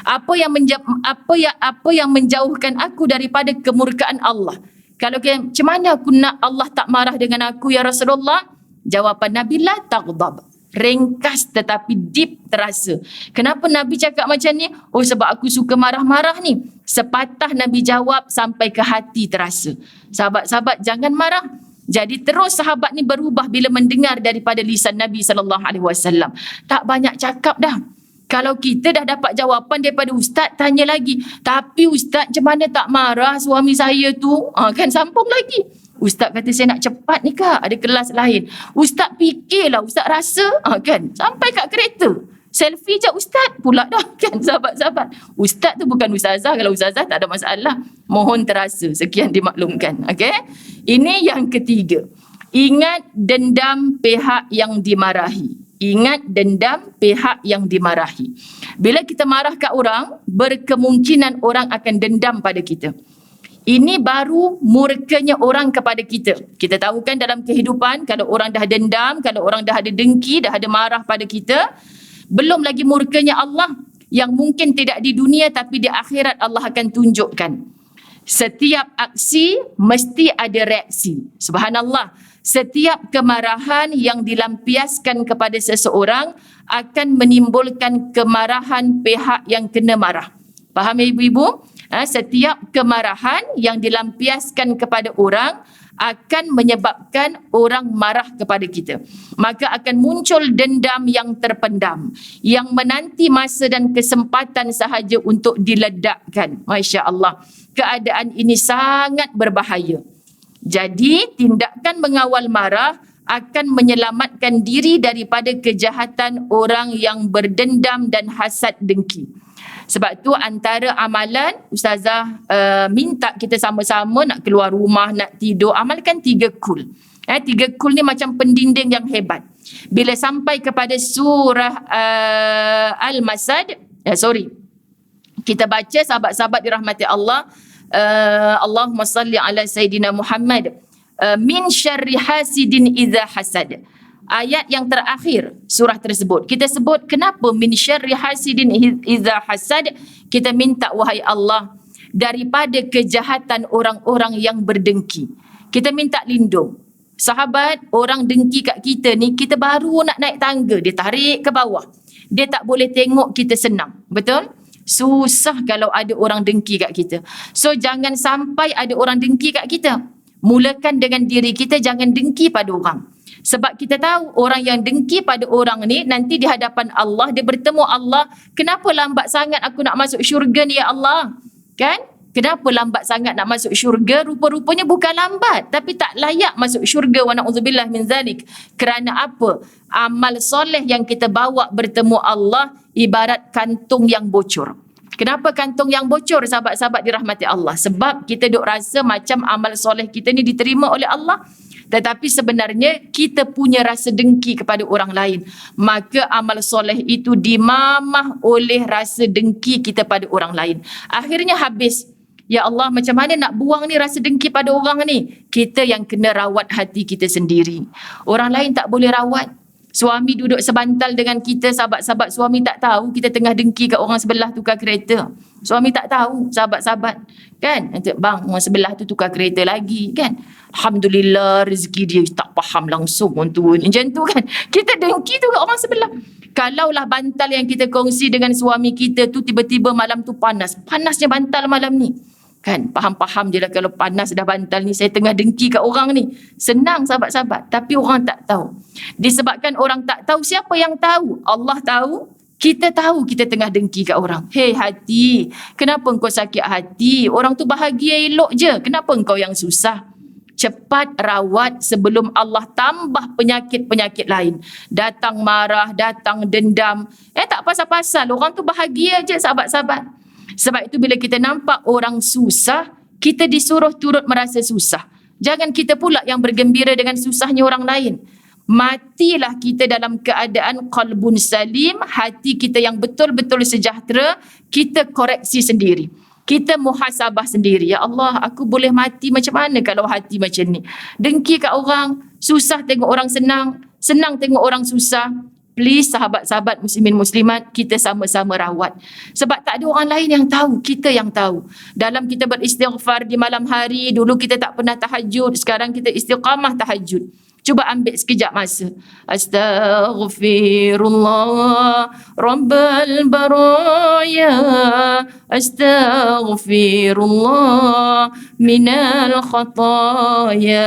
Apa yang menjauhkan aku daripada kemurkaan Allah? Kalau macam mana aku nak Allah tak marah dengan aku, ya Rasulullah? Jawapan Nabi, la taghdab. Ringkas tetapi deep terasa. Kenapa Nabi cakap macam ni? Oh, sebab aku suka marah-marah ni. Sepatah Nabi jawab sampai ke hati terasa. Sahabat-sahabat jangan marah. Jadi terus sahabat ni berubah bila mendengar daripada lisan Nabi SAW. Tak banyak cakap dah. Kalau kita dah dapat jawapan daripada ustaz, tanya lagi. Tapi ustaz, macam mana tak marah suami saya tu? Kan sambung lagi. Ustaz kata saya nak cepat ni kak, ada kelas lain. Ustaz fikirlah, ustaz rasa. Kan, sampai kat kereta. Selfie je ustaz pula dah kan sahabat-sahabat. Ustaz tu bukan ustazah. Kalau ustazah tak ada masalah. Mohon terasa. Sekian dimaklumkan. Okay? Ini yang ketiga. Ingat dendam pihak yang dimarahi. Ingat dendam pihak yang dimarahi. Bila kita marah kat orang, berkemungkinan orang akan dendam pada kita. Ini baru murkanya orang kepada kita. Kita tahu kan dalam kehidupan, kalau orang dah dendam, kalau orang dah ada dengki, dah ada marah pada kita, belum lagi murkanya Allah yang mungkin tidak di dunia tapi di akhirat Allah akan tunjukkan. Setiap aksi mesti ada reaksi. Subhanallah. Setiap kemarahan yang dilampiaskan kepada seseorang akan menimbulkan kemarahan pihak yang kena marah. Faham ya ibu-ibu? Setiap kemarahan yang dilampiaskan kepada orang akan menyebabkan orang marah kepada kita. Maka akan muncul dendam yang terpendam, yang menanti masa dan kesempatan sahaja untuk diledakkan. Masya Allah. Keadaan ini sangat berbahaya. Jadi, tindakan mengawal marah akan menyelamatkan diri daripada kejahatan orang yang berdendam dan hasad dengki. Sebab tu antara amalan Ustazah minta kita sama-sama nak keluar rumah, nak tidur, amalkan 3 kul. 3 kul ni macam pendinding yang hebat. Bila sampai kepada surah Al-Masad, kita baca sahabat-sahabat dirahmati Allah, Allahumma salli ala Sayyidina Muhammad, min syarri hasidin idza hasad. Ayat yang terakhir surah tersebut. Kita sebut kenapa min syarri hasidin idza hasad. Kita minta wahai Allah daripada kejahatan orang-orang yang berdengki. Kita minta lindung. Sahabat, orang dengki kat kita ni, kita baru nak naik tangga, dia tarik ke bawah. Dia tak boleh tengok kita senang. Betul? Susah kalau ada orang dengki kat kita. So jangan sampai ada orang dengki kat kita. Mulakan dengan diri kita, jangan dengki pada orang. Sebab kita tahu orang yang dengki pada orang ni nanti di hadapan Allah, dia bertemu Allah, kenapa lambat sangat aku nak masuk syurga ni ya Allah? Kan? Kenapa lambat sangat nak masuk syurga? Rupa-rupanya bukan lambat, tapi tak layak masuk syurga. Wa na'udzubillah min zalik. Kerana apa? Amal soleh yang kita bawa bertemu Allah ibarat kantung yang bocor. Kenapa kantung yang bocor, sahabat-sahabat dirahmati Allah? Sebab kita duk rasa macam amal soleh kita ni diterima oleh Allah, tetapi sebenarnya kita punya rasa dengki kepada orang lain. Maka amal soleh itu dimamah oleh rasa dengki kita pada orang lain. Akhirnya habis. Ya Allah, macam mana nak buang ni rasa dengki pada orang ni? Kita yang kena rawat hati kita sendiri. Orang lain tak boleh rawat. Suami duduk sebantal dengan kita, sahabat-sahabat, suami tak tahu kita tengah dengki kat orang sebelah tukar kereta. Suami tak tahu, sahabat-sahabat. Kan? Nanti, bang, orang sebelah tu tukar kereta lagi. Kan? Alhamdulillah, rezeki dia tak faham langsung orang tua ni. Macam tu kan? Kita dengki tu kat orang sebelah. Kalaulah bantal yang kita kongsi dengan suami kita tu tiba-tiba malam tu panas. Panasnya bantal malam ni. Kan, faham-faham je lah kalau panas dah bantal ni, saya tengah dengki kat orang ni. Senang sahabat-sahabat, tapi orang tak tahu. Disebabkan orang tak tahu, siapa yang tahu? Allah tahu, kita tahu kita tengah dengki kat orang. Hei hati, kenapa engkau sakit hati? Orang tu bahagia elok je, kenapa engkau yang susah? Cepat rawat sebelum Allah tambah penyakit-penyakit lain. Datang marah, datang dendam. Tak pasal-pasal, orang tu bahagia je sahabat-sahabat. Sebab itu bila kita nampak orang susah, kita disuruh turut merasa susah. Jangan kita pula yang bergembira dengan susahnya orang lain. Matilah kita dalam keadaan qalbun salim, hati kita yang betul-betul sejahtera, kita koreksi sendiri. Kita muhasabah sendiri. Ya Allah, aku boleh mati macam mana kalau hati macam ni? Dengki kat orang, susah tengok orang senang, senang tengok orang susah. Please sahabat-sahabat muslimin muslimat, kita sama-sama rawat. Sebab tak ada orang lain yang tahu, kita yang tahu. Dalam kita beristighfar di malam hari, dulu kita tak pernah tahajud, sekarang kita istiqamah tahajud. Cuba ambil sekejap masa. Astaghfirullah Rabbal baraya, astaghfirullah minal khataya.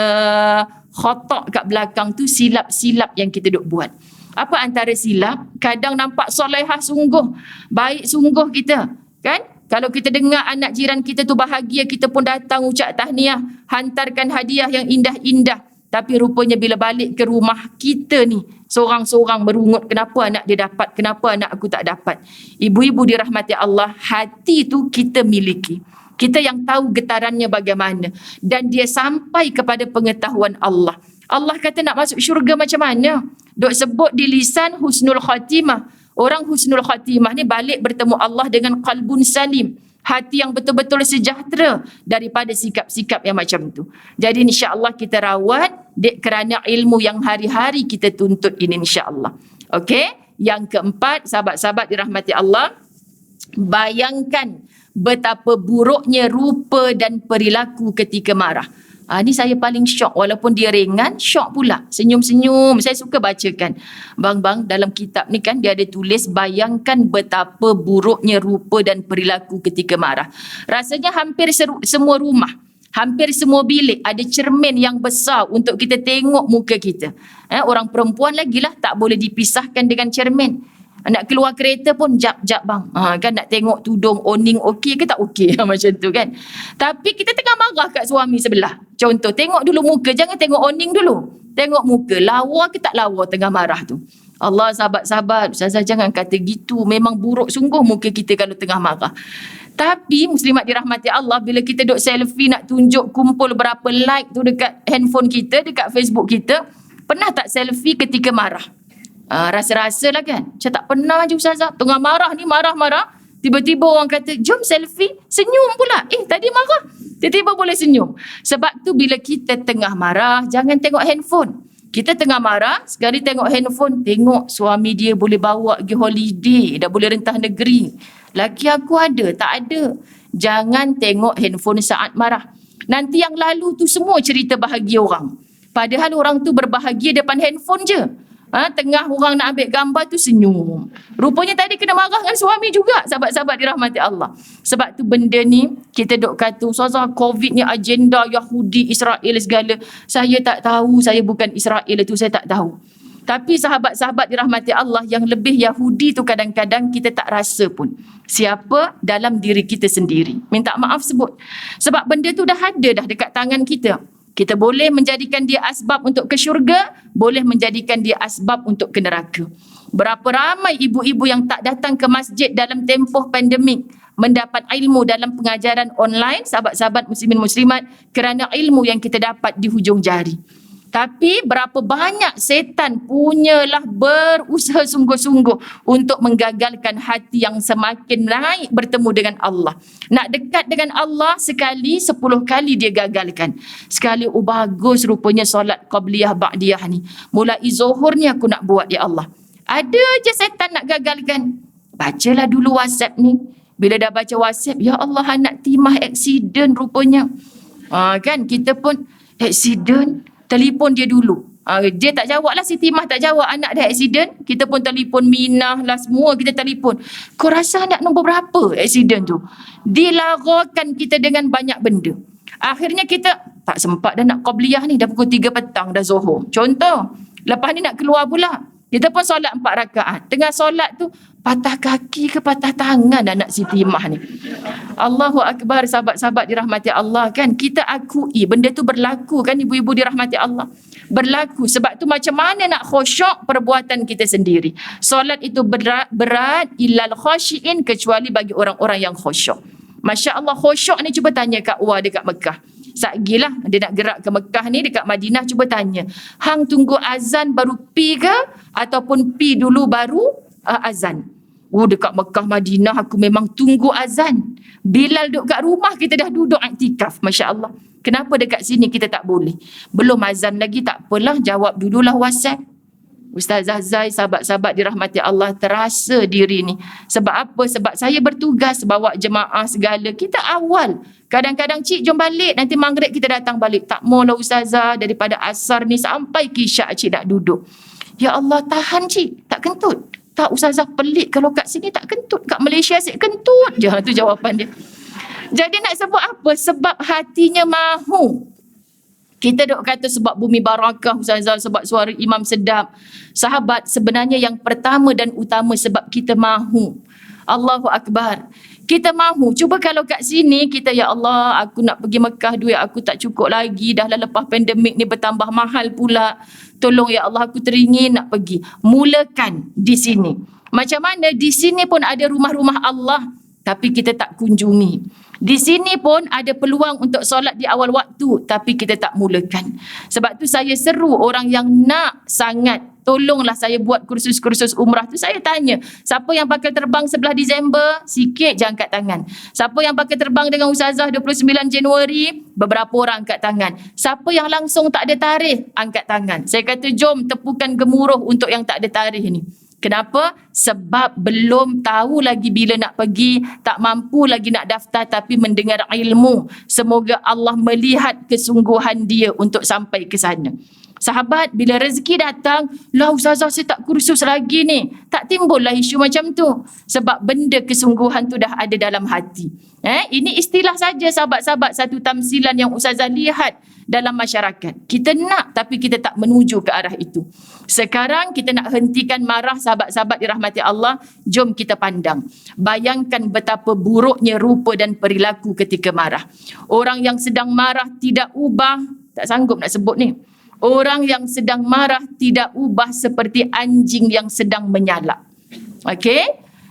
Khata' kat belakang tu silap-silap yang kita duk buat. Apa antara silap? Kadang nampak solehah sungguh, baik sungguh kita, kan? Kalau kita dengar anak jiran kita tu bahagia, kita pun datang ucap tahniah, hantarkan hadiah yang indah-indah. Tapi rupanya bila balik ke rumah kita ni, seorang-seorang merungut, kenapa anak dia dapat, kenapa anak aku tak dapat. Ibu-ibu dirahmati Allah, hati tu kita miliki. Kita yang tahu getarannya bagaimana. Dan dia sampai kepada pengetahuan Allah. Allah kata nak masuk syurga macam mana? Dok sebut di lisan husnul khatimah. Orang husnul khatimah ni balik bertemu Allah dengan qalbun salim. Hati yang betul-betul sejahtera daripada sikap-sikap yang macam tu. Jadi insya-Allah kita rawat kerana ilmu yang hari-hari kita tuntut ini insya-Allah. Okey? Yang keempat, sahabat-sahabat dirahmati Allah, bayangkan betapa buruknya rupa dan perilaku ketika marah. Ni saya paling syok, walaupun dia ringan, syok pula. Senyum-senyum, saya suka bacakan. Bang, dalam kitab ni kan dia ada tulis, bayangkan betapa buruknya rupa dan perilaku ketika marah. Rasanya hampir semua rumah, hampir semua bilik ada cermin yang besar untuk kita tengok muka kita. Orang perempuan lagilah tak boleh dipisahkan dengan cermin. Nak keluar kereta pun jap bang. Kan nak tengok tudung awning okey ke tak okey macam tu kan. Tapi kita tengah marah kat suami sebelah. Contoh, tengok dulu muka, jangan tengok awning dulu. Tengok muka, lawa ke tak lawa tengah marah tu. Allah, sahabat-sahabat, ustazah jangan kata gitu. Memang buruk sungguh muka kita kalau tengah marah. Tapi muslimat dirahmati Allah, bila kita duk selfie nak tunjuk kumpul berapa like tu dekat handphone kita, dekat Facebook kita, pernah tak selfie ketika marah? Rasa-rasa lah kan. Saya tak pernah je ustazah. Tengah marah ni, marah-marah, tiba-tiba orang kata jom selfie, senyum pula. Tadi marah, tiba-tiba boleh senyum. Sebab tu bila kita tengah marah, jangan tengok handphone. Kita tengah marah, sekali tengok handphone, tengok suami dia boleh bawa pergi holiday, dah boleh rentah negeri. Laki aku ada, tak ada. Jangan tengok handphone saat marah. Nanti yang lalu tu semua cerita bahagia orang. Padahal orang tu berbahagia depan handphone je. Tengah orang nak ambil gambar tu senyum. Rupanya tadi kena marah dengan suami juga, sahabat-sahabat dirahmati Allah. Sebab tu benda ni kita duk kata Ustazah, COVID ni agenda Yahudi, Israel segala. Saya tak tahu, saya bukan Israel tu, saya tak tahu. Tapi sahabat-sahabat dirahmati Allah, yang lebih Yahudi tu kadang-kadang kita tak rasa pun siapa dalam diri kita sendiri. Minta maaf sebut. Sebab benda tu dah ada dah dekat tangan kita. Kita boleh menjadikan dia asbab untuk ke syurga, boleh menjadikan dia asbab untuk ke neraka. Berapa ramai ibu-ibu yang tak datang ke masjid dalam tempoh pandemik, mendapat ilmu dalam pengajaran online, sahabat-sahabat muslimin muslimat, kerana ilmu yang kita dapat di hujung jari. Tapi berapa banyak setan punyalah berusaha sungguh-sungguh untuk menggagalkan hati yang semakin naik bertemu dengan Allah. Nak dekat dengan Allah sekali, 10 kali dia gagalkan. Sekali, bagus rupanya solat qabliyah ba'diyah ni. Mulai zuhur ni aku nak buat, ya Allah. Ada je setan nak gagalkan. Bacalah dulu WhatsApp ni. Bila dah baca WhatsApp, ya Allah, anak Timah aksiden rupanya. Kan kita pun aksiden. Telefon dia dulu. Dia tak jawab lah, si Timah tak jawab, anak dia aksiden. Kita pun telefon Minah lah, semua kita telefon. Kau rasa anak nombor berapa aksiden tu? Dilarakan kita dengan banyak benda. Akhirnya kita tak sempat dah nak qabliyah ni, dah pukul 3 petang dah zuhur. Contoh, lepas ni nak keluar pula. Kita pun solat 4 rakaat. Tengah solat tu, patah kaki ke patah tangan anak si Timah ni. Allahu Akbar, sahabat-sahabat dirahmati Allah kan. Kita akui benda tu berlaku kan, ibu-ibu dirahmati Allah. Berlaku. Sebab tu macam mana nak khusyuk perbuatan kita sendiri. Solat itu berat illal khasyiin, kecuali bagi orang-orang yang khusyuk. Masya Allah, khusyuk ni cuba tanya Kak Wah dekat Mekah. Satgilah dia nak gerak ke Mekah ni, dekat Madinah, cuba tanya. Hang tunggu azan baru pi ke? Ataupun pi dulu baru azan? Dekat Mekah Madinah aku memang tunggu azan. Bilal duduk kat rumah, kita dah duduk iktikaf. Masya Allah. Kenapa dekat sini kita tak boleh? Belum azan lagi, tak apalah, jawab dululah WhatsApp. Ustazah Zai, sahabat-sahabat dirahmati Allah, terasa diri ni. Sebab apa? Sebab saya bertugas bawa jemaah segala. Kita awal. Kadang-kadang, cik jom balik. Nanti maghrib kita datang balik. Tak maulah Ustazah, daripada asar ni sampai kisyak cik nak duduk. Ya Allah, tahan cik. Tak kentut. Tak Ustazah, pelik kalau kat sini tak kentut. Kat Malaysia asyik kentut je. Itu jawapan dia. Jadi nak sebut apa? Sebab hatinya mahu. Kita dok kata sebab bumi barakah Ustazah, sebab suara imam sedap. Sahabat, sebenarnya yang pertama dan utama sebab kita mahu. Allahu Akbar. Kita mahu. Cuba kalau kat sini kita, ya Allah, aku nak pergi Mekah, duit aku tak cukup lagi. Dah lah lepas pandemik ni bertambah mahal pula. Tolong ya Allah, aku teringin nak pergi. Mulakan di sini. Macam mana? Di sini pun ada rumah-rumah Allah, tapi kita tak kunjungi. Di sini pun ada peluang untuk solat di awal waktu, tapi kita tak mulakan. Sebab tu saya seru orang yang nak sangat, tolonglah saya buat kursus-kursus umrah tu. Saya tanya, siapa yang bakal terbang 11 Disember? Sikit je angkat tangan. Siapa yang bakal terbang dengan Ustazah 29 Januari? Beberapa orang angkat tangan. Siapa yang langsung tak ada tarikh? Angkat tangan. Saya kata, jom tepukan gemuruh untuk yang tak ada tarikh ni. Kenapa? Sebab belum tahu lagi bila nak pergi, tak mampu lagi nak daftar, tapi mendengar ilmu. Semoga Allah melihat kesungguhan dia untuk sampai ke sana. Sahabat, bila rezeki datang, lah Ustazah saya tak kursus lagi ni. Tak timbullah isu macam tu. Sebab benda kesungguhan tu dah ada dalam hati. Ini istilah saja sahabat-sahabat, satu tamsilan yang Ustazah lihat dalam masyarakat. Kita nak, tapi kita tak menuju ke arah itu. Sekarang kita nak hentikan marah, sahabat-sahabat dirahmati Allah. Jom kita pandang. Bayangkan betapa buruknya rupa dan perilaku ketika marah. Orang yang sedang marah tidak ubah, tak sanggup nak sebut ni. Orang yang sedang marah tidak ubah seperti anjing yang sedang menyalak. Okey?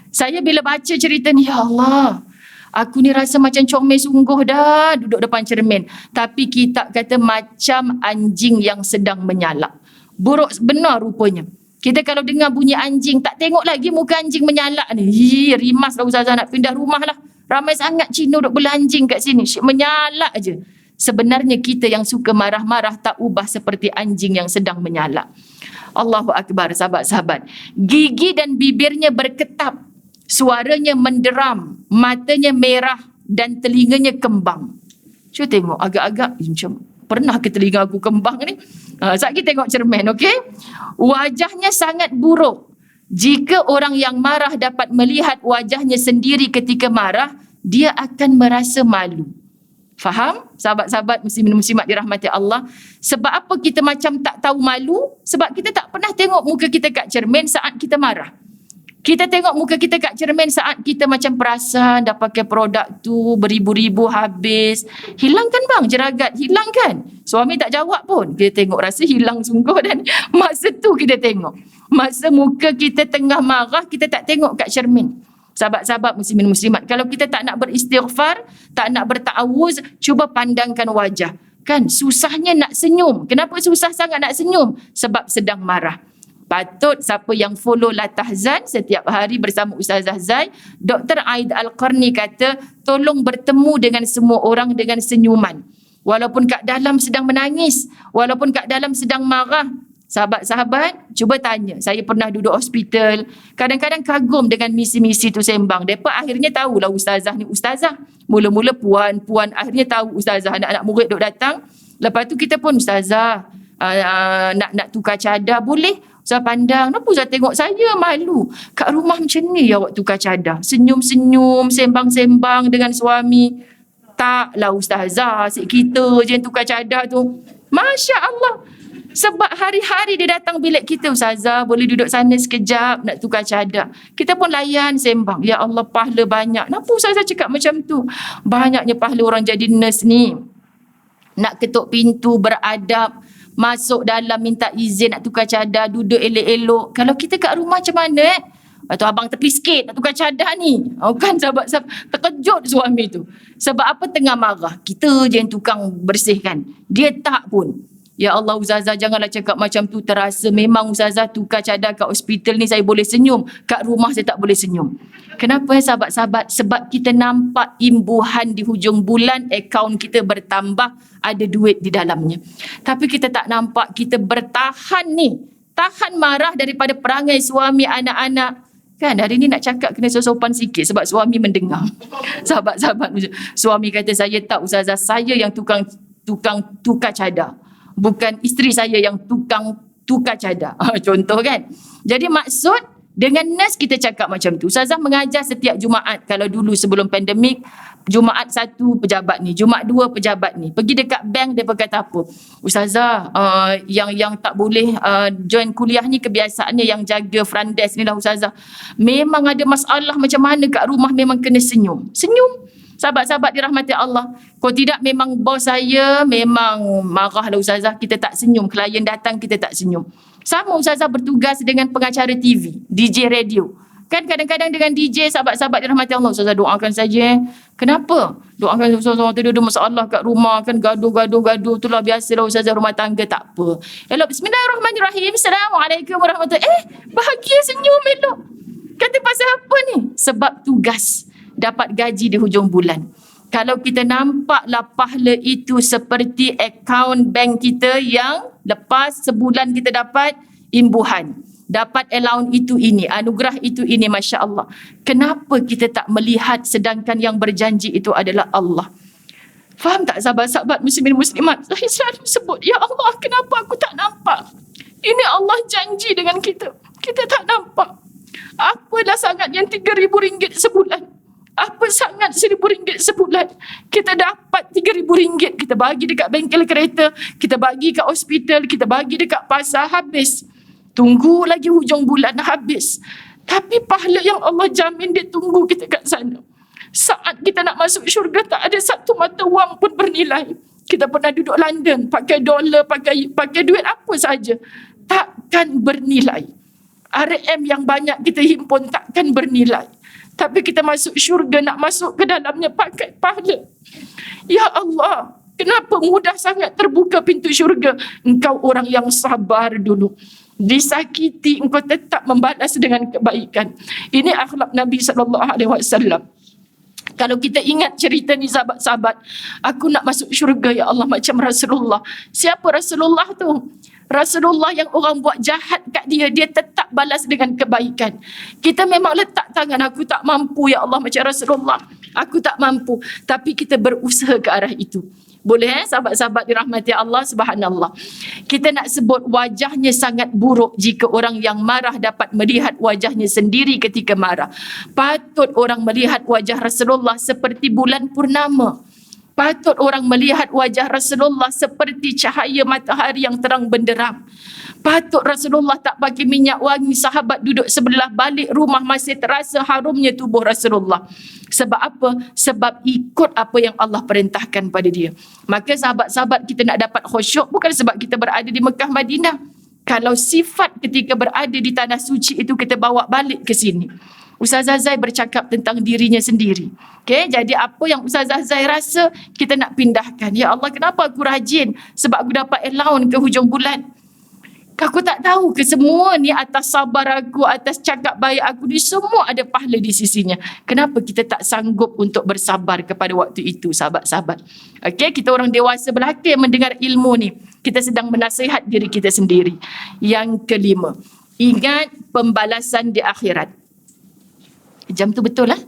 Saya bila baca cerita ni, ya Allah, aku ni rasa macam comel sungguh dah duduk depan cermin. Tapi kita kata macam anjing yang sedang menyalak. Buruk benar rupanya. Kita kalau dengar bunyi anjing, tak tengok lagi muka anjing menyalak ni. Rimas lah Ustazah, nak pindah rumah lah. Ramai sangat Cina duduk belanjing kat sini. Menyalak je. Sebenarnya kita yang suka marah-marah tak ubah seperti anjing yang sedang menyalak. Allahu Akbar, sahabat-sahabat. Gigi dan bibirnya berketap. Suaranya menderam. Matanya merah dan telinganya kembang. Cuba tengok agak-agak macam Pernah ke telinga aku kembang ni? Sekejap kita tengok cermin, okey? Wajahnya sangat buruk. Jika orang yang marah dapat melihat wajahnya sendiri ketika marah, dia akan merasa malu. Faham? Sahabat-sahabat muslimin muslimat dirahmati Allah. Sebab apa kita macam tak tahu malu? Sebab kita tak pernah tengok muka kita kat cermin saat kita marah. Kita tengok muka kita kat cermin saat kita macam perasan dah pakai produk tu beribu-ribu habis. Hilang kan bang jeragat? Hilang kan? Suami tak jawab pun. Kita tengok rasa hilang sungguh dan masa tu kita tengok. Masa muka kita tengah marah, kita tak tengok kat cermin. Sahabat-sahabat muslimin muslimat, kalau kita tak nak beristighfar, tak nak berta'awuz, cuba pandangkan wajah. Kan susahnya nak senyum. Kenapa susah sangat nak senyum? Sebab sedang marah. Patut siapa yang follow La Tahzan setiap hari bersama Ustazah Zai, Dr. Aid Al-Qarni kata, tolong bertemu dengan semua orang dengan senyuman. Walaupun kat dalam sedang menangis, walaupun kat dalam sedang marah. Sahabat-sahabat, cuba tanya. Saya pernah duduk hospital. Kadang-kadang kagum dengan misi-misi tu sembang. Mereka akhirnya tahulah ustazah ni ustazah. Mula-mula puan akhirnya tahu ustazah. Anak-anak murid duk datang. Lepas tu kita pun ustazah, nak tukar cadar boleh? Ustazah pandang, kenapa Ustazah tengok saya malu? Kat rumah macam ni awak tukar cadar. Senyum-senyum, sembang-sembang dengan suami. Taklah ustazah, asyik kita je yang tukar cadar tu. Masya Allah. Sebab hari-hari dia datang bilik kita, ustazah boleh duduk sana sekejap nak tukar cadar. Kita pun layan sembang. Ya Allah, pahala banyak. Kenapa ustazah cakap macam tu? Banyaknya pahala orang jadi nurse ni. Nak ketuk pintu, beradab, masuk dalam minta izin nak tukar cadar, duduk elok-elok. Kalau kita kat rumah macam mana Atau abang tepi sikit nak tukar cadar ni. Kan sahabat-sahabat terkejut suami tu. Sebab apa? Tengah marah. Kita je yang tukang bersihkan. Dia tak pun. Ya Allah Ustazah, janganlah cakap macam tu. Terasa memang Ustazah tukar cadar kat hospital ni saya boleh senyum. Kat rumah saya tak boleh senyum. Kenapa sahabat-sahabat? Sebab kita nampak imbuhan di hujung bulan, akaun kita bertambah, ada duit di dalamnya. Tapi kita tak nampak kita bertahan ni. Tahan marah daripada perangai suami, anak-anak. Kan hari ni nak cakap kena sopan sikit sebab suami mendengar. Sahabat-sahabat, suami kata, saya tak Ustazah, saya yang tukang tukar cadar. Bukan isteri saya yang tukang tukar cadar. Contoh kan. Jadi maksud dengan nurse kita cakap macam tu. Ustazah mengajar setiap Jumaat. Kalau dulu sebelum pandemik, Jumaat 1 pejabat ni, Jumaat 2 pejabat ni. Pergi dekat bank, dia kata apa? Ustazah, yang tak boleh join kuliah ni kebiasaannya yang jaga front desk ni lah Ustazah. Memang ada masalah macam mana kat rumah, memang kena senyum. Senyum. Sahabat-sahabat dirahmati Allah. Kalau tidak memang bos saya memang marah lah Ustazah. Kita tak senyum. Klien datang kita tak senyum. Sama Ustazah bertugas dengan pengacara TV, DJ radio. Kan kadang-kadang dengan DJ, sahabat-sahabat dirahmati Allah, Ustazah doakan saja. Kenapa? Doakan Ustazah tadi ada masalah kat rumah kan, gaduh. Itulah biasalah Ustazah rumah tangga, tak apa. Elok, bismillahirrahmanirrahim. Assalamualaikum warahmatullahi. Bahagia senyum elok. Kata pasal apa ni? Sebab tugas. Dapat gaji di hujung bulan. Kalau kita nampaklah pahala itu seperti akaun bank kita yang lepas sebulan kita dapat imbuhan. Dapat allowance itu ini, anugerah itu ini, Masya Allah. Kenapa kita tak melihat sedangkan yang berjanji itu adalah Allah? Faham tak sahabat-sahabat muslimin muslimat? Saya selalu sebut, ya Allah, kenapa aku tak nampak? Ini Allah janji dengan kita. Kita tak nampak. Apalah sangat yang RM3,000 sebulan? Apa sangat RM1,000 sebulan? Kita dapat RM3,000, kita bagi dekat bengkel kereta, kita bagi kat hospital, kita bagi dekat pasar, habis. Tunggu lagi hujung bulan habis. Tapi pahala yang Allah jamin, dia tunggu kita kat sana. Saat kita nak masuk syurga, tak ada satu mata wang pun bernilai. Kita pernah duduk London, pakai dolar, pakai duit apa saja, takkan bernilai. RM yang banyak kita himpun takkan bernilai. Tapi kita masuk syurga, nak masuk ke dalamnya pakai pahala. Ya Allah, kenapa mudah sangat terbuka pintu syurga? Engkau orang yang sabar dulu. Disakiti, engkau tetap membalas dengan kebaikan. Ini akhlak Nabi SAW. Kalau kita ingat cerita ni sahabat-sahabat, aku nak masuk syurga ya Allah macam Rasulullah. Siapa Rasulullah tu? Rasulullah yang orang buat jahat kat dia, dia tetap balas dengan kebaikan. Kita memang letak tangan, aku tak mampu ya Allah macam Rasulullah, aku tak mampu. Tapi kita berusaha ke arah itu. Boleh sahabat-sahabat dirahmati Allah, subhanallah. Kita nak sebut wajahnya sangat buruk jika orang yang marah dapat melihat wajahnya sendiri ketika marah. Patut orang melihat wajah Rasulullah seperti bulan purnama. Patut orang melihat wajah Rasulullah seperti cahaya matahari yang terang benderang. Patut Rasulullah tak pakai minyak wangi, sahabat duduk sebelah balik rumah masih terasa harumnya tubuh Rasulullah. Sebab apa? Sebab ikut apa yang Allah perintahkan pada dia. Maka sahabat-sahabat kita nak dapat khusyuk bukan sebab kita berada di Mekah Madinah. Kalau sifat ketika berada di tanah suci itu kita bawa balik ke sini. Ustazah Zai bercakap tentang dirinya sendiri. Okay, jadi apa yang Ustazah Zai rasa kita nak pindahkan. Ya Allah, kenapa aku rajin? Sebab aku dapat allowance ke hujung bulan. Aku tak tahu ke semua ni atas sabar aku, atas cakap baik aku ni, semua ada pahala di sisinya. Kenapa kita tak sanggup untuk bersabar kepada waktu itu, sahabat-sahabat? Okey, kita orang dewasa belaka yang mendengar ilmu ni, kita sedang menasihat diri kita sendiri. Yang kelima, ingat pembalasan di akhirat. Jam tu betul lah?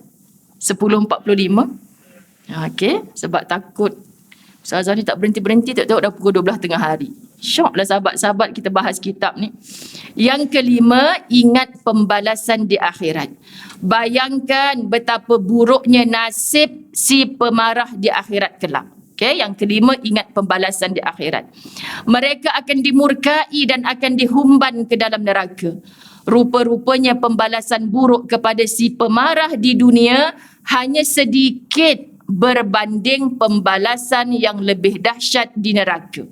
10.45. Okey, sebab takut Ustazah ni tak berhenti-berhenti, tak tahu dah pukul 12 tengah hari. Syok lah sahabat-sahabat kita bahas kitab ni. Yang kelima, ingat pembalasan di akhirat. Bayangkan betapa buruknya nasib si pemarah di akhirat kelak. Okay, yang kelima, ingat pembalasan di akhirat. Mereka akan dimurkai dan akan dihumban ke dalam neraka. Rupa-rupanya pembalasan buruk kepada si pemarah di dunia hanya sedikit berbanding pembalasan yang lebih dahsyat di neraka.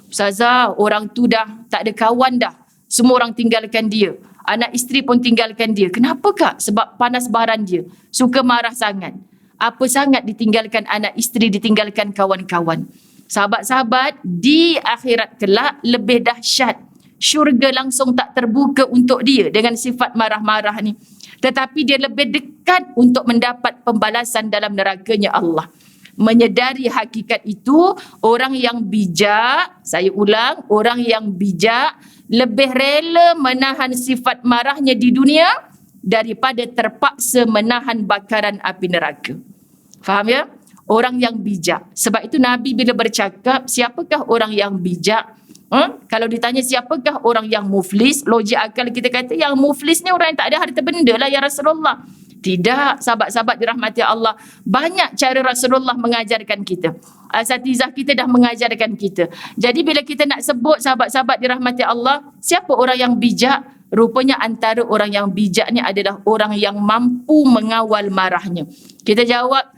Ustazah, orang tu dah tak ada kawan dah. Semua orang tinggalkan dia. Anak isteri pun tinggalkan dia. Kenapa kak? Sebab panas baran dia. Suka marah sangat. Apa sangat ditinggalkan anak isteri, ditinggalkan kawan-kawan. Sahabat-sahabat, di akhirat kelak lebih dahsyat. Syurga langsung tak terbuka untuk dia dengan sifat marah-marah ni. Tetapi dia lebih dekat untuk mendapat pembalasan dalam nerakanya Allah. Menyedari hakikat itu, orang yang bijak, saya ulang, orang yang bijak lebih rela menahan sifat marahnya di dunia daripada terpaksa menahan bakaran api neraka. Faham ya? Orang yang bijak. Sebab itu Nabi bila bercakap, siapakah orang yang bijak? Kalau ditanya siapakah orang yang muflis, logik akal kita kata yang muflis ni orang yang tak ada harta benda lah ya Rasulullah. Tidak, sahabat-sahabat dirahmati Allah. Banyak cara Rasulullah mengajarkan kita. Asatizah kita dah mengajarkan kita. Jadi bila kita nak sebut sahabat-sahabat dirahmati Allah, siapa orang yang bijak? Rupanya antara orang yang bijak ni adalah orang yang mampu mengawal marahnya. Kita jawab,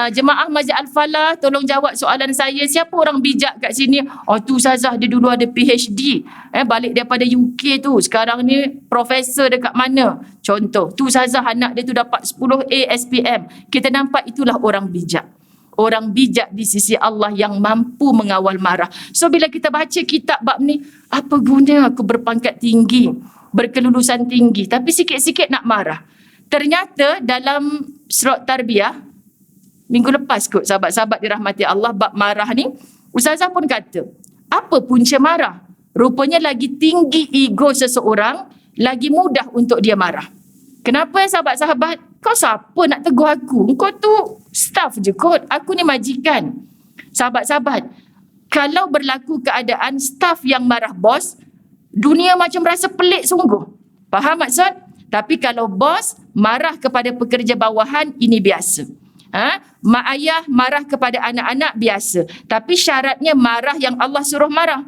jemaah Masjid Al-Falah, tolong jawab soalan saya. Siapa orang bijak kat sini? Oh tu Ustazah, dia dulu ada PhD. Balik daripada UK tu. Sekarang ni profesor dekat mana? Contoh, tu Ustazah anak dia tu dapat 10A SPM. Kita nampak itulah orang bijak. Orang bijak di sisi Allah yang mampu mengawal marah. So bila kita baca kitab bab ni, apa guna aku berpangkat tinggi, berkelulusan tinggi, tapi sikit-sikit nak marah? Ternyata dalam surat Tarbiyah, minggu lepas kot sahabat-sahabat dirahmati Allah, bab marah ni, Ustazah pun kata, apa punca marah? Rupanya lagi tinggi ego seseorang, lagi mudah untuk dia marah. Kenapa sahabat-sahabat? Kau siapa nak tegur aku? Kau tu staff je kot. Aku ni majikan. Sahabat-sahabat, kalau berlaku keadaan staff yang marah bos, dunia macam rasa pelik sungguh. Faham maksud? Tapi kalau bos marah kepada pekerja bawahan, ini biasa. Mak ayah marah kepada anak-anak biasa. Tapi syaratnya marah yang Allah suruh marah.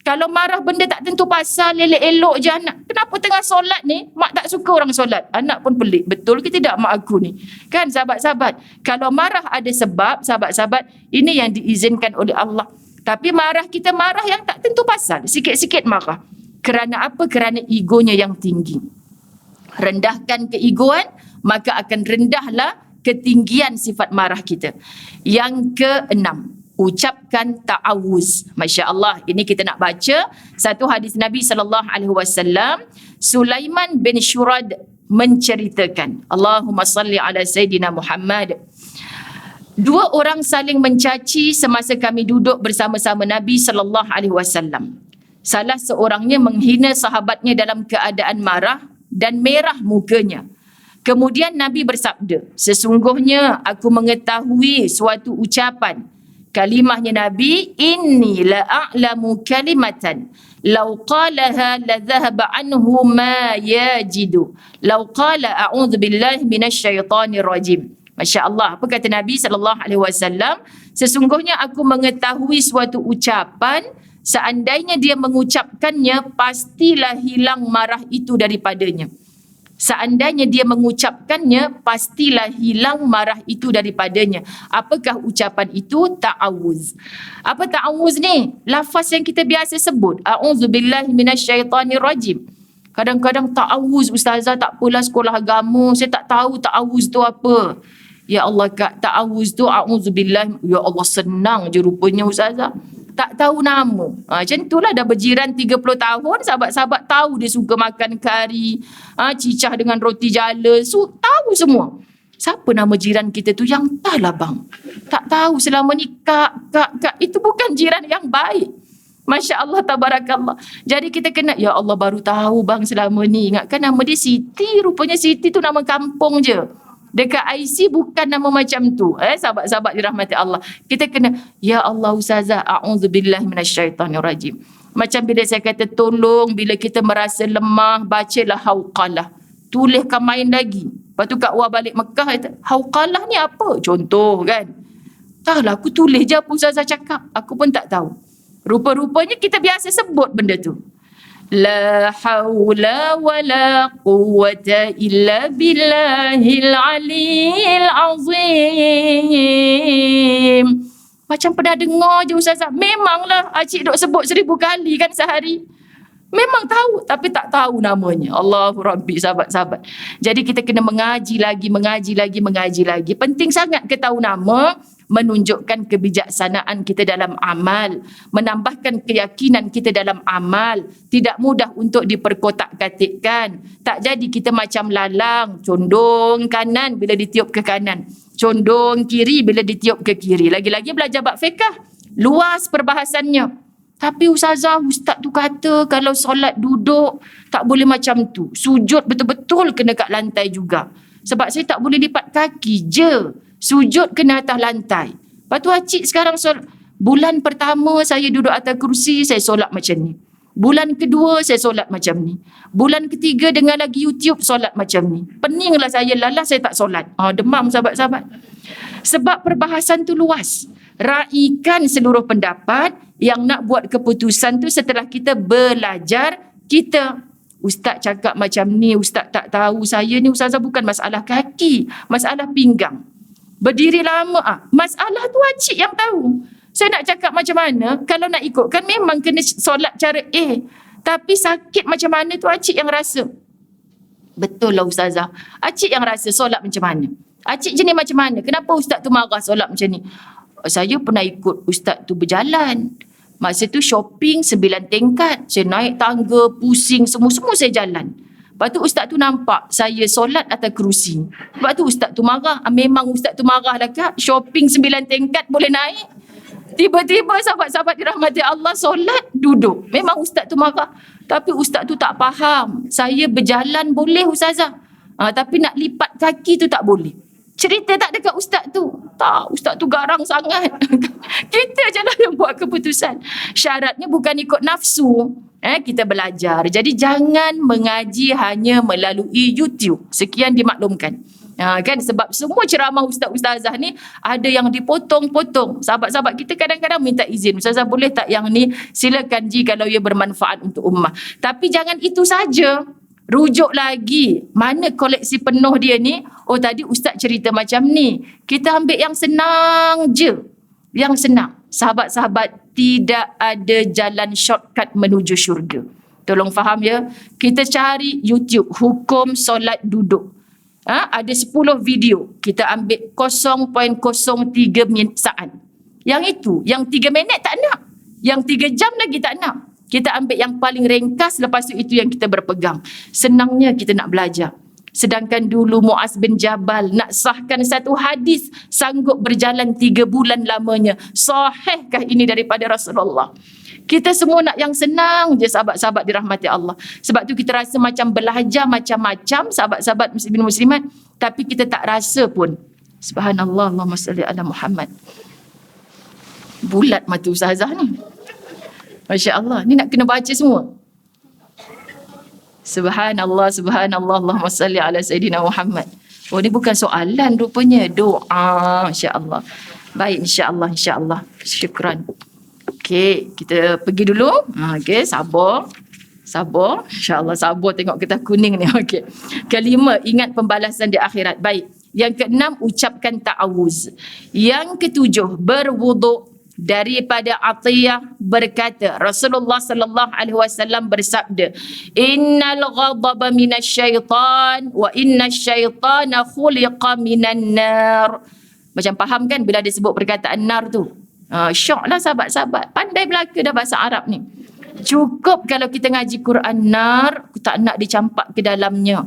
Kalau marah benda tak tentu pasal, elok-elok je anak. Kenapa tengah solat ni, mak tak suka orang solat? Anak pun pelik. Betul ke tidak mak aku ni? Kan sahabat-sahabat? Kalau marah ada sebab, sahabat-sahabat, ini yang diizinkan oleh Allah. Tapi marah kita marah yang tak tentu pasal. Sikit-sikit marah. Kerana apa? Kerana egonya yang tinggi. Rendahkan keegoan, maka akan rendahlah ketinggian sifat marah kita. Yang keenam, ucapkan ta'awuz. Masya Allah, ini kita nak baca satu hadis Nabi SAW. Sulaiman bin Shurad menceritakan, Allahumma salli ala Sayyidina Muhammad. Dua orang saling mencaci semasa kami duduk bersama-sama Nabi SAW. Salah seorangnya menghina sahabatnya dalam keadaan marah dan merah mukanya. Kemudian Nabi bersabda, sesungguhnya aku mengetahui suatu ucapan. Kalimahnya Nabi, inni la a'lamu kalimatan law qalaha la dhahaba anhu ma yajidu. Law qala a'udzu billahi minasyaitonir rajim. Masya-Allah, apa kata Nabi SAW? Sesungguhnya aku mengetahui suatu ucapan, seandainya dia mengucapkannya, pastilah hilang marah itu daripadanya. Seandainya dia mengucapkannya, pastilah hilang marah itu daripadanya. Apakah ucapan itu? Ta'awuz. Apa ta'awuz ni? Lafaz yang kita biasa sebut. A'udzubillahi minasyaitonirrajim. Kadang-kadang ta'awuz, ustazah tak pula sekolah agama, saya tak tahu ta'awuz tu apa. Ya Allah kak, ta'awuz tu a'udzubillahi. Ya Allah, senang je rupanya ustazah. Tak tahu nama. Macam itulah, dah berjiran 30 tahun, sahabat-sahabat tahu dia suka makan kari, cicah dengan roti jala, tahu semua. Siapa nama jiran kita tu? Yang entahlah bang. Tak tahu selama ni kak. Itu bukan jiran yang baik. Masya Allah, tabarakallah. Jadi kita kena, ya Allah baru tahu bang selama ni. Ingatkan nama dia Siti, rupanya Siti tu nama kampung je. Dekat IC bukan nama macam tu. Sahabat-sahabat dirahmati Allah. Kita kena, ya Allah ustazah, a'udzubillahi minasyaitonirrajim. Macam bila saya kata tolong, bila kita merasa lemah, bacalah hauqalah. Tuliskan main lagi. Lepas tu Kak Wah balik Mekah, kata, hauqalah ni apa? Contoh kan. Taklah, aku tulis je apa ustazah cakap. Aku pun tak tahu. Rupa-rupanya kita biasa sebut benda tu. La hawla wa la quwwata illa billahil aliyil azim. Macam pernah dengar je ustazah. Memanglah acik duk sebut 1000 kali kan sehari. Memang tahu tapi tak tahu namanya. Allahu Rabbi, sahabat-sahabat. Jadi kita kena mengaji lagi. Penting sangat kita tahu nama, menunjukkan kebijaksanaan kita dalam amal, menambahkan keyakinan kita dalam amal. Tidak mudah untuk diperkotak-katikkan. Tak jadi kita macam lalang, condong kanan bila ditiup ke kanan, condong kiri bila ditiup ke kiri. Lagi-lagi belajar bab fiqh, luas perbahasannya. Tapi ustazah, ustaz tu kata kalau solat duduk tak boleh macam tu. Sujud betul-betul kena kat lantai juga. Sebab saya tak boleh lipat kaki je. Sujud kena atas lantai. Lepas tu acik sekarang solat. Bulan pertama saya duduk atas kerusi, saya solat macam ni. Bulan kedua saya solat macam ni. Bulan ketiga dengar lagi YouTube, solat macam ni. Peninglah saya, lalas saya tak solat. Demam sahabat-sahabat. Sebab perbahasan tu luas. Raikan seluruh pendapat. Yang nak buat keputusan tu setelah kita belajar, kita ustaz cakap macam ni, ustaz tak tahu. Saya ni ustazah bukan masalah kaki, masalah pinggang. Berdiri lama, masalah tu acik yang tahu. Saya nak cakap macam mana, kalau nak ikutkan memang kena solat cara A. Tapi sakit macam mana tu acik yang rasa. Betul lah ustazah, acik yang rasa solat macam mana. Acik jenis macam mana, kenapa ustaz tu marah solat macam ni. Saya pernah ikut ustaz tu berjalan. Masa tu shopping 9 tingkat. Saya naik tangga, pusing, semua saya jalan. Lepas tu ustaz tu nampak saya solat atas kerusi. Lepas tu ustaz tu marah. Memang ustaz tu marah lah kak. Shopping 9 tingkat boleh naik. Tiba-tiba sahabat-sahabat dirahmati Allah solat duduk. Memang ustaz tu marah. Tapi ustaz tu tak faham. Saya berjalan boleh ustazah. Tapi nak lipat kaki tu tak boleh. Cerita tak dekat ustaz tu. Tak, ustaz tu garang sangat. Kita je lah yang buat keputusan. Syaratnya bukan ikut nafsu. Kita belajar. Jadi jangan mengaji hanya melalui YouTube. Sekian dimaklumkan. Kan sebab semua ceramah ustaz-ustazah ni ada yang dipotong-potong. Sahabat-sahabat kita kadang-kadang minta izin. Ustazah boleh tak yang ni? Silakan ji kalau ia bermanfaat untuk ummah. Tapi jangan itu saja. Rujuk lagi, mana koleksi penuh dia ni? Oh tadi ustaz cerita macam ni. Kita ambil yang senang je. Yang senang. Sahabat-sahabat, tidak ada jalan shortcut menuju syurga. Tolong faham ya. Kita cari YouTube, hukum solat duduk. Ada 10 video. Kita ambil 0.03 saat. Yang itu, yang 3 minit tak nak. Yang 3 jam lagi tak nak. Kita ambil yang paling ringkas, lepas itu yang kita berpegang. Senangnya kita nak belajar. Sedangkan dulu Muaz bin Jabal nak sahkan satu hadis, sanggup berjalan 3 bulan lamanya. Sahihkah ini daripada Rasulullah? Kita semua nak yang senang je sahabat-sahabat dirahmati Allah. Sebab tu kita rasa macam belajar macam-macam sahabat-sahabat muslimin muslimat, tapi kita tak rasa pun. Subhanallah, Allahumma salli ala Muhammad. Bulat mata ustazah ni. Masya Allah, ni nak kena baca semua. Subhanallah, subhanallah, Allahumma salli ala Sayyidina Muhammad. Oh, ni bukan soalan rupanya, doa. Insya-Allah. Baik, insya-Allah, insya-Allah. Syukran. Okey, kita pergi dulu. Okey, sabar. Sabar. Insya-Allah sabar tengok kita kuning ni. Okey. Kelima, ingat pembalasan di akhirat. Baik. Yang keenam, ucapkan ta'awuz. Yang ketujuh, berwuduk. Daripada Atiyah berkata, Rasulullah sallallahu alaihi wasallam bersabda, innal ghadaba minasyaitan wa innasyaitana khuliqa minan nar. Macam faham kan bila dia sebut perkataan nar tu? Syok lah sahabat-sahabat, pandai belaka dah bahasa Arab ni. Cukup kalau kita ngaji Quran nar, aku tak nak dicampak ke dalamnya.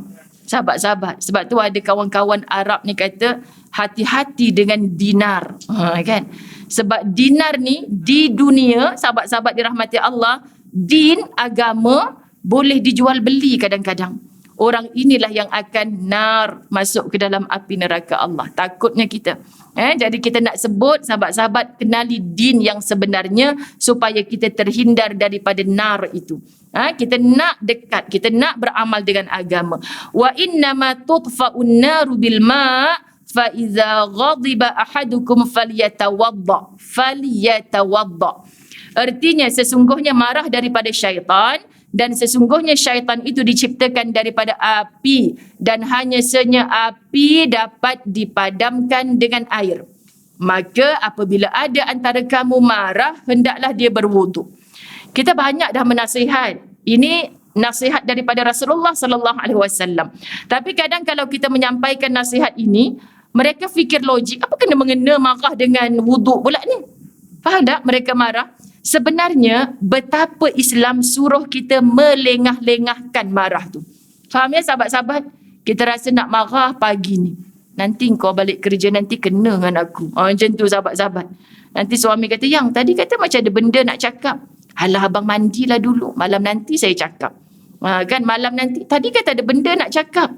Sahabat-sahabat, sebab tu ada kawan-kawan Arab ni kata hati-hati dengan dinar, kan? Sebab dinar ni di dunia, sahabat-sahabat dirahmati Allah, din, agama boleh dijual beli kadang-kadang. Orang inilah yang akan nar, masuk ke dalam api neraka Allah. Takutnya kita. Jadi kita nak sebut sahabat-sahabat kenali din yang sebenarnya supaya kita terhindar daripada nar itu. Kita nak dekat, kita nak beramal dengan agama. Wa innama tudfa'un naru bil ma' fa iza ghadiba ahadukum falyatawadda. Artinya sesungguhnya marah daripada syaitan, dan sesungguhnya syaitan itu diciptakan daripada api, dan hanya saja api dapat dipadamkan dengan air. Maka apabila ada antara kamu marah, hendaklah dia berwuduk. Kita banyak dah menasihat. Ini nasihat daripada Rasulullah sallallahu alaihi wasallam. Tapi kadang kalau kita menyampaikan nasihat ini, mereka fikir logik, apa kena mengena marah dengan wuduk pula ni? Faham tak mereka marah? Sebenarnya betapa Islam suruh kita melengah-lengahkan marah tu. Faham ya sahabat-sahabat? Kita rasa nak marah pagi ni, nanti kau balik kerja nanti kena dengan aku. Macam tu sahabat-sahabat. Nanti suami kata, yang tadi kata macam ada benda nak cakap. Alah abang mandilah dulu, malam nanti saya cakap. Kan malam nanti, tadi kata ada benda nak cakap.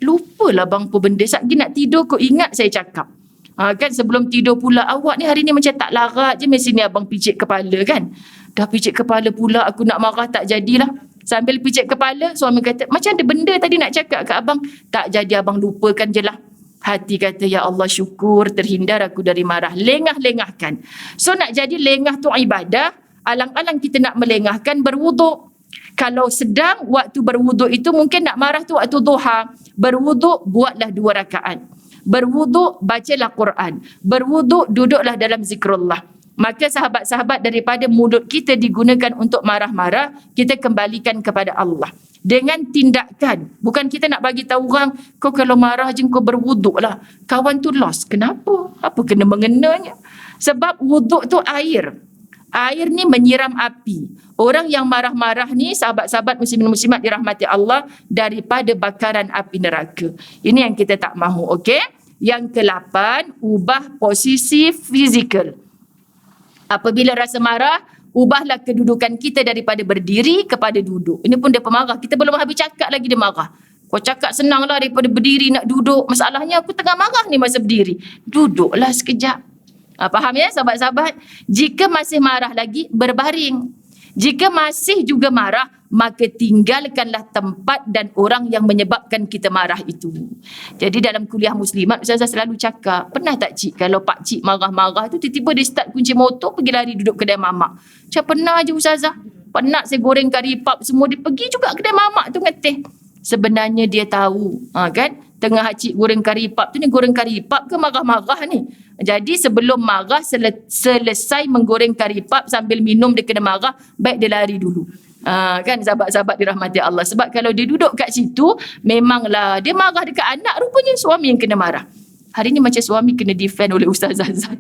Lupalah bang apa benda, satgi nak tidur kau ingat saya cakap. Kan sebelum tidur pula, awak ni hari ni macam tak larat je, mesti ni abang picit kepala kan. Dah picit kepala pula, aku nak marah tak jadilah. Sambil picit kepala, suami kata, macam ada benda tadi nak cakap kat abang. Tak jadi abang, lupakan je lah. Hati kata, ya Allah syukur terhindar aku dari marah. Lengah-lengahkan. So nak jadi lengah tu ibadah, alang-alang kita nak melengahkan berwuduk. Kalau sedang waktu berwuduk itu mungkin nak marah tu waktu duha. Berwuduk buatlah 2 rakaat. Berwuduk bacalah Quran. Berwuduk duduklah dalam zikrullah. Maka sahabat-sahabat, daripada mulut kita digunakan untuk marah-marah, kita kembalikan kepada Allah. Dengan tindakan. Bukan kita nak bagi tahu orang, kau kalau marah je kau berwuduk lah. Kawan tu lost. Kenapa? Apa kena mengenanya? Sebab wuduk tu air. Air ni menyiram api. Orang yang marah-marah ni, sahabat-sahabat muslimin muslimat dirahmati Allah, daripada bakaran api neraka. Ini yang kita tak mahu, okey? Yang ke-8, ubah posisi fizikal. Apabila rasa marah, ubahlah kedudukan kita daripada berdiri kepada duduk. Ini pun dia pemarah. Kita belum habis cakap lagi dia marah. Kau cakap senanglah daripada berdiri nak duduk. Masalahnya aku tengah marah ni masa berdiri. Duduklah sekejap. Faham ya sahabat-sahabat? Jika masih marah lagi, berbaring. Jika masih juga marah, maka tinggalkanlah tempat dan orang yang menyebabkan kita marah itu. Jadi dalam kuliah muslimat, Ustazah selalu cakap, pernah tak cik kalau pak cik marah-marah tu tiba-tiba dia start kunci motor pergi lari duduk kedai mamak? Macam pernah je Ustazah. Penat saya goreng kari pap semua, dia pergi juga kedai mamak tu ngeteh. Sebenarnya dia tahu, kan? Tengah cik goreng kari pap tu, ni goreng kari pap ke marah-marah ni? Jadi sebelum marah, selesai menggoreng kari pap sambil minum dia kena marah, baik dia lari dulu. Kan sahabat-sahabat dirahmati Allah. Sebab kalau dia duduk kat situ, memanglah dia marah dekat anak, rupanya suami yang kena marah. Hari ni macam suami kena defend oleh Ustaz Azan.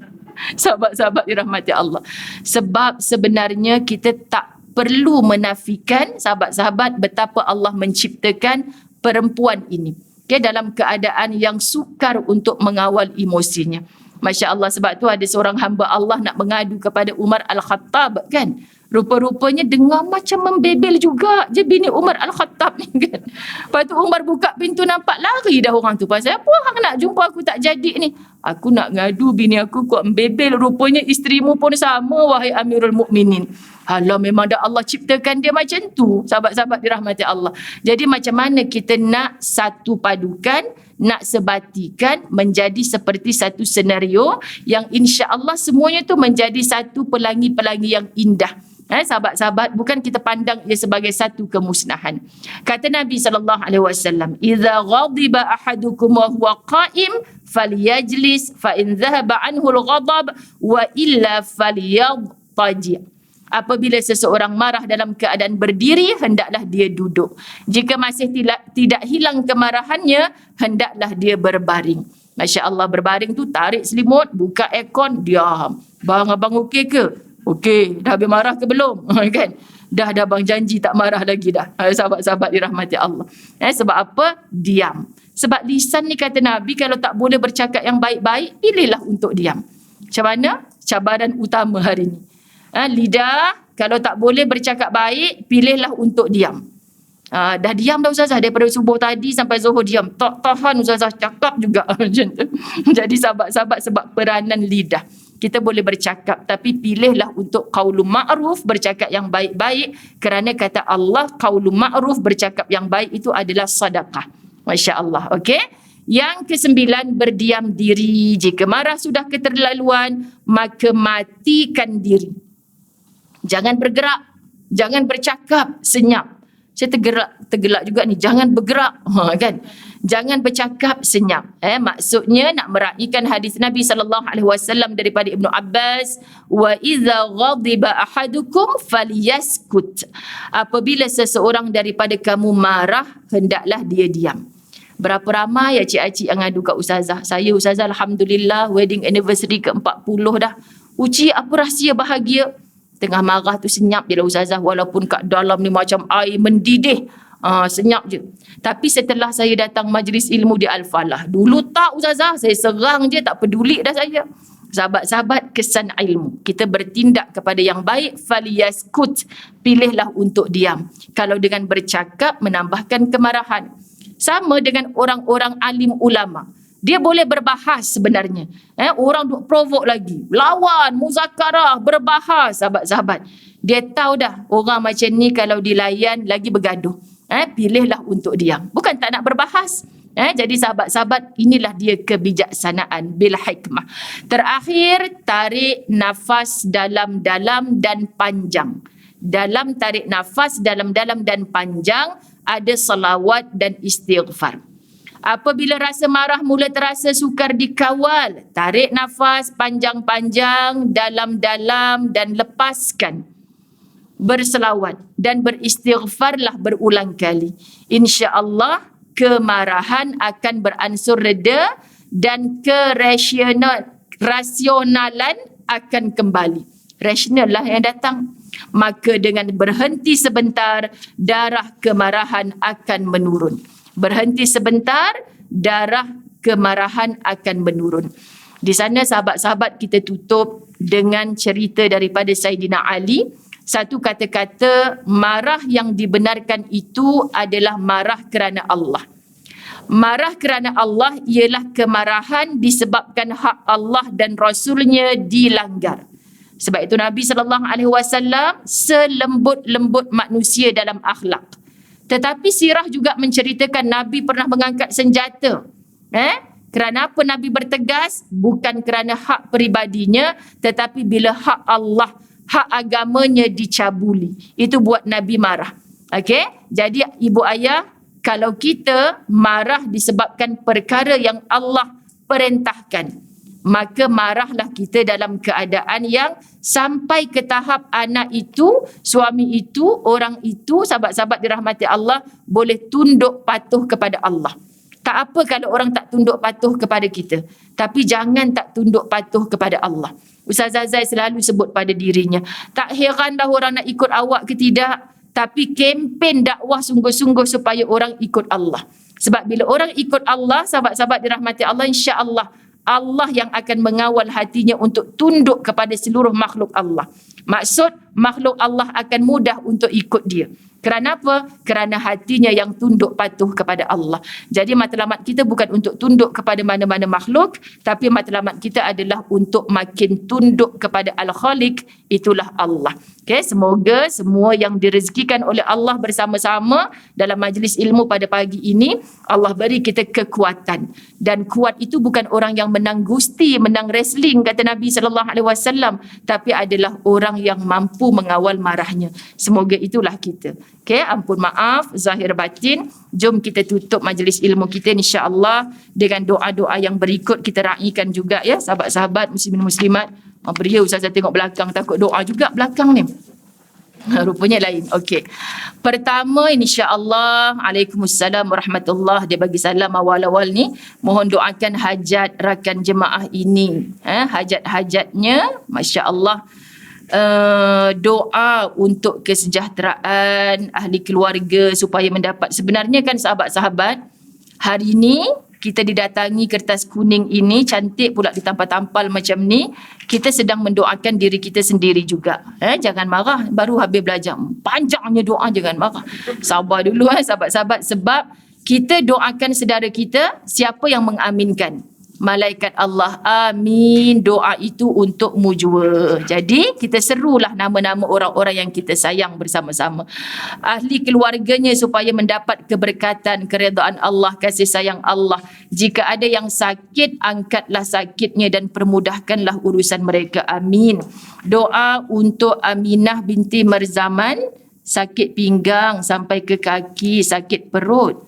Sahabat-sahabat dirahmati Allah. Sebab sebenarnya kita tak perlu menafikan sahabat-sahabat betapa Allah menciptakan perempuan ini. Okay, dalam keadaan yang sukar untuk mengawal emosinya. Masya Allah, sebab tu ada seorang hamba Allah nak mengadu kepada Umar Al-Khattab kan. Rupa-rupanya dengar macam membebel juga je bini Umar Al-Khattab ni kan. Lepas tu Umar buka pintu, nampak lari dah orang tu. Pasal apa hang nak jumpa aku tak jadi ni? Aku nak ngadu bini aku kuat membebel. Rupanya isterimu pun sama, wahai Amirul Mukminin. Alah, memang dah Allah ciptakan dia macam tu. Sahabat-sahabat dirahmati Allah. Jadi macam mana kita nak satu padukan, nak sebatikan menjadi seperti satu senario yang insya-Allah semuanya tu menjadi satu pelangi-pelangi yang indah. Sahabat-sahabat, bukan kita pandang ia sebagai satu kemusnahan. Kata Nabi SAW, "Idza ghadiba ahadukum wa huwa qa'im falyajlis fa in dhahaba anhu al-ghadab wa illa falyadtaji." Apabila seseorang marah dalam keadaan berdiri, hendaklah dia duduk. Jika masih tidak hilang kemarahannya, hendaklah dia berbaring. Masya Allah, berbaring tu tarik selimut, buka aircon, diam. Bang, abang okey ke? Okey, dah habis marah ke belum? Kan? Dah bang janji tak marah lagi dah. Sahabat-sahabat dirahmati Allah. Sebab apa? Diam. Sebab lisan ni kata Nabi, kalau tak boleh bercakap yang baik-baik, pilihlah untuk diam. Macam mana? Cabaran utama hari ni. Lidah, kalau tak boleh bercakap baik, pilihlah untuk diam. Dah diam dah Ustazah, daripada subuh tadi sampai zuhur diam. Tak tahan Ustazah, cakap juga. Macam tu. Jadi sahabat-sahabat, sebab peranan lidah, kita boleh bercakap, tapi pilihlah untuk qaulun ma'ruf, bercakap yang baik-baik, kerana kata Allah, qaulun ma'ruf, bercakap yang baik itu adalah sedekah. Masya Allah. Okey. Yang ke-9, berdiam diri. Jika marah sudah keterlaluan, maka matikan diri. Jangan bergerak, jangan bercakap, senyap. Saya tergelak juga ni, jangan bergerak, kan? Jangan bercakap, senyap. Maksudnya nak meraihkan hadis Nabi SAW daripada Ibnu Abbas, wa idza ghadiba ahadukum falyaskut. Apabila seseorang daripada kamu marah, hendaklah dia diam. Berapa ramai ya cik-cik yang ngadu kat Ustazah. Saya Ustazah alhamdulillah wedding anniversary ke-40 dah. Uci, apa rahsia bahagia? Tengah marah tu senyap je lah Ustazah, walaupun kat dalam ni macam air mendidih. Senyap je. Tapi setelah saya datang majlis ilmu di Al-Falah, dulu tak Ustazah, saya serang je, tak peduli dah saya. Sahabat-sahabat, kesan ilmu, kita bertindak kepada yang baik, falyaskut, pilihlah untuk diam. Kalau dengan bercakap menambahkan kemarahan. Sama dengan orang-orang alim ulama, dia boleh berbahas sebenarnya. Orang duk provok lagi, lawan, muzakarah, berbahas. Sahabat-sahabat, dia tahu dah orang macam ni kalau dilayan lagi bergaduh. Pilihlah untuk diam. Bukan tak nak berbahas. Jadi sahabat-sahabat, inilah dia kebijaksanaan bil hikmah. Terakhir, tarik nafas dalam-dalam dan panjang. Dalam tarik nafas dalam-dalam dan panjang, ada salawat dan istighfar. Apabila rasa marah mula terasa sukar dikawal, tarik nafas panjang-panjang, dalam-dalam dan lepaskan. Berselawat dan beristighfarlah berulang kali. InsyaAllah kemarahan akan beransur reda dan rasionalan akan kembali. Rasional lah yang datang. Maka dengan berhenti sebentar, darah kemarahan akan menurun. Berhenti sebentar, darah kemarahan akan menurun. Di sana sahabat-sahabat, kita tutup dengan cerita daripada Saidina Ali. Satu kata-kata, marah yang dibenarkan itu adalah marah kerana Allah. Marah kerana Allah ialah kemarahan disebabkan hak Allah dan Rasulnya dilanggar. Sebab itu Nabi SAW selembut-lembut manusia dalam akhlak. Tetapi sirah juga menceritakan Nabi pernah mengangkat senjata. Kerana apa Nabi bertegas? Bukan kerana hak peribadinya, tetapi bila hak Allah, hak agamanya dicabuli. Itu buat Nabi marah. Okey? Jadi ibu ayah, kalau kita marah disebabkan perkara yang Allah perintahkan, maka marahlah kita dalam keadaan yang sampai ke tahap anak itu, suami itu, orang itu, sahabat-sahabat dirahmati Allah, boleh tunduk patuh kepada Allah. Tak apa kalau orang tak tunduk patuh kepada kita, tapi jangan tak tunduk patuh kepada Allah. Ustazah Zai selalu sebut pada dirinya, tak heranlah orang nak ikut awak ke tidak, tapi kempen dakwah sungguh-sungguh supaya orang ikut Allah. Sebab bila orang ikut Allah, sahabat-sahabat dirahmati Allah, insya-Allah Allah yang akan mengawal hatinya untuk tunduk kepada seluruh makhluk Allah. Maksud makhluk Allah akan mudah untuk ikut dia. Kerana apa? Kerana hatinya yang tunduk patuh kepada Allah. Jadi matlamat kita bukan untuk tunduk kepada mana-mana makhluk, tapi matlamat kita adalah untuk makin tunduk kepada Al-Khaliq, itulah Allah. Okay, semoga semua yang direzekikan oleh Allah bersama-sama dalam majlis ilmu pada pagi ini, Allah beri kita kekuatan. Dan kuat itu bukan orang yang menang gusti, menang wrestling, kata Nabi SAW, tapi adalah orang yang mampu mengawal marahnya. Semoga itulah kita. Okay, ampun maaf, zahir batin. Jom kita tutup majlis ilmu kita insya-Allah dengan doa-doa yang berikut kita raikan juga ya, sahabat-sahabat muslimin muslimat. Beria Ustaz tengok belakang, takut doa juga belakang ni. Rupanya lain. Okey. Pertama insya-Allah, Waalaikumsalam warahmatullahi. Dia bagi salam awal-awal ni. Mohon doakan hajat rakan jemaah ini. Hajat-hajatnya, masya-Allah. Doa untuk kesejahteraan ahli keluarga supaya mendapat, sebenarnya kan sahabat-sahabat, hari ni kita didatangi kertas kuning ini, cantik pula ditampal-tampal macam ni, kita sedang mendoakan diri kita sendiri juga. Jangan marah, baru habis belajar. Panjangnya doa, jangan marah. Sabar dulu sahabat-sahabat, sebab kita doakan saudara kita, siapa yang mengaminkan? Malaikat Allah. Amin. Doa itu untukmu jua. Jadi kita serulah nama-nama orang-orang yang kita sayang bersama-sama. Ahli keluarganya supaya mendapat keberkatan, keredaan Allah, kasih sayang Allah. Jika ada yang sakit, angkatlah sakitnya dan permudahkanlah urusan mereka. Amin. Doa untuk Aminah binti Marzaman, sakit pinggang sampai ke kaki, sakit perut.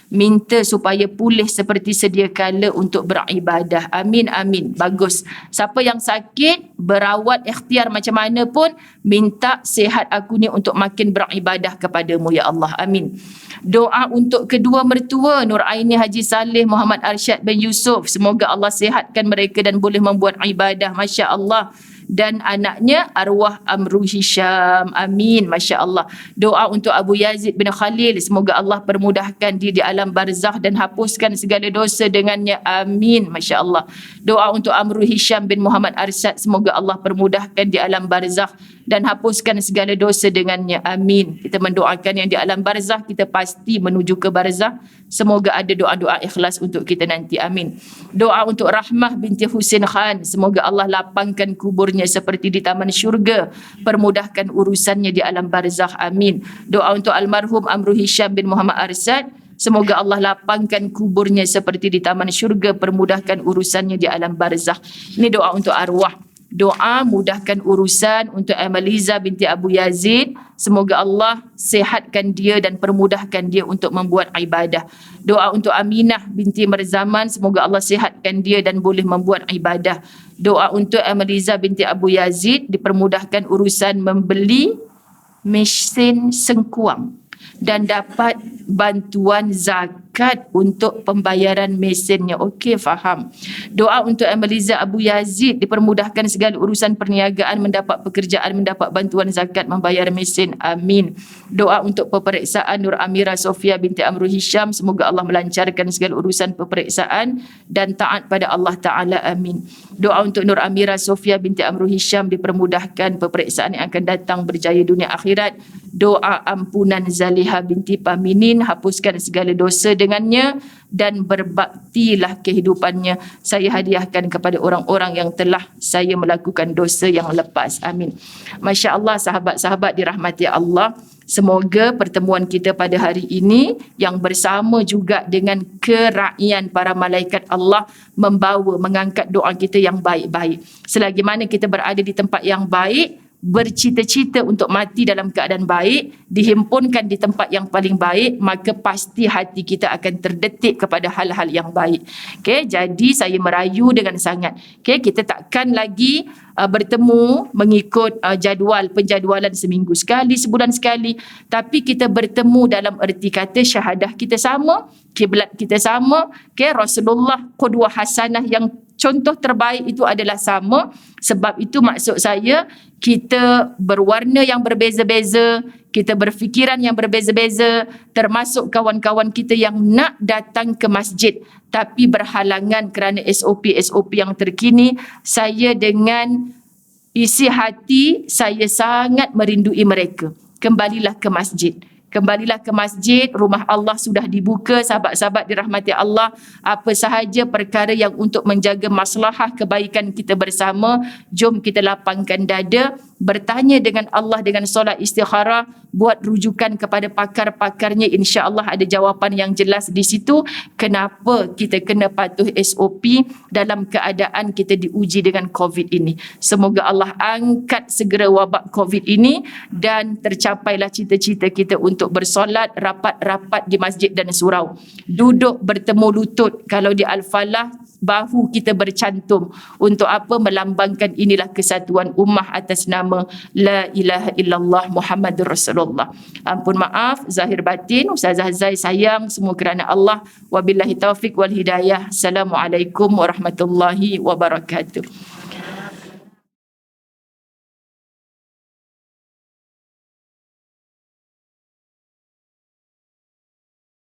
Minta supaya pulih seperti sedia kala untuk beribadah. Amin, amin. Bagus. Siapa yang sakit, berawat ikhtiar macam mana pun, minta sihat aku ni untuk makin beribadah kepadamu, ya Allah. Amin. Doa untuk kedua mertua, Nur Aini Haji Saleh Muhammad Arsyad bin Yusuf. Semoga Allah sihatkan mereka dan boleh membuat ibadah. Masya Allah. Dan anaknya arwah Amru Hisham. Amin. Masya Allah. Doa untuk Abu Yazid bin Khalil. Semoga Allah permudahkan dia di alam barzakh dan hapuskan segala dosa dengannya. Amin. Masya Allah. Doa untuk Amru Hisham bin Muhammad Arsyad. Semoga Allah permudahkan di alam barzakh dan hapuskan segala dosa dengannya. Amin. Kita mendoakan yang di alam barzakh, kita pasti menuju ke barzakh. Semoga ada doa-doa ikhlas untuk kita nanti. Amin. Doa untuk Rahmah binti Husin Khan. Semoga Allah lapangkan kuburnya seperti di taman syurga. Permudahkan urusannya di alam barzakh. Amin. Doa untuk almarhum Amru Hisham bin Muhammad Arsyad. Semoga Allah lapangkan kuburnya seperti di taman syurga. Permudahkan urusannya di alam barzakh. Ini doa untuk arwah. Doa mudahkan urusan untuk Amaliza binti Abu Yazid. Semoga Allah sihatkan dia dan permudahkan dia untuk membuat ibadah. Doa untuk Aminah binti Marzaman. Semoga Allah sihatkan dia dan boleh membuat ibadah. Doa untuk Amaliza binti Abu Yazid, dipermudahkan urusan membeli mesin sengkuang dan dapat bantuan zakat untuk pembayaran mesinnya. Okey, faham. Doa untuk Amaliza Abu Yazid, dipermudahkan segala urusan perniagaan, mendapat pekerjaan, mendapat bantuan zakat, membayar mesin. Amin. Doa untuk peperiksaan Nur Amira Sofia binti Amru Hisham. Semoga Allah melancarkan segala urusan peperiksaan dan taat pada Allah Ta'ala. Amin. Doa untuk Nur Amira Sofia binti Amru Hisham, dipermudahkan peperiksaan yang akan datang, berjaya dunia akhirat. Doa ampunan Zaliha binti Paminin, hapuskan segala dosa dengannya dan berbaktilah kehidupannya. Saya hadiahkan kepada orang-orang yang telah saya melakukan dosa yang lepas. Amin. Masya Allah, sahabat-sahabat dirahmati Allah. Semoga pertemuan kita pada hari ini yang bersama juga dengan keraian para malaikat Allah membawa, mengangkat doa kita yang baik-baik. Selagi mana kita berada di tempat yang baik, bercita-cita untuk mati dalam keadaan baik, dihimpunkan di tempat yang paling baik, maka pasti hati kita akan terdetik kepada hal-hal yang baik. Okay, jadi saya merayu dengan sangat. Okay, kita takkan lagi bertemu mengikut jadual penjadualan seminggu sekali, sebulan sekali, tapi kita bertemu dalam erti kata syahadah kita sama, kiblat kita sama, okay, Rasulullah qudwah hasanah yang contoh terbaik itu adalah sama. Sebab itu maksud saya, kita berwarna yang berbeza-beza, kita berfikiran yang berbeza-beza, termasuk kawan-kawan kita yang nak datang ke masjid tapi berhalangan kerana SOP-SOP yang terkini. Saya dengan isi hati, saya sangat merindui mereka. Kembalilah ke masjid. Kembalilah ke masjid, rumah Allah sudah dibuka, sahabat-sahabat dirahmati Allah. Apa sahaja perkara yang untuk menjaga maslahah kebaikan kita bersama, jom kita lapangkan dada, bertanya dengan Allah dengan solat istikharah, buat rujukan kepada pakar-pakarnya, insya-Allah ada jawapan yang jelas di situ kenapa kita kena patuh SOP dalam keadaan kita diuji dengan COVID ini. Semoga Allah angkat segera wabak COVID ini dan tercapailah cita-cita kita untuk bersolat rapat-rapat di masjid dan surau. Duduk bertemu lutut, kalau di Al-Falah bahu kita bercantum. Untuk apa? Melambangkan inilah kesatuan ummah atas nama La ilaha illallah Muhammadur Rasulullah. Ampun maaf zahir batin, Ustazah Zai sayang semua kerana Allah. Wabillahi taufik wal hidayah. Assalamualaikum warahmatullahi wabarakatuh.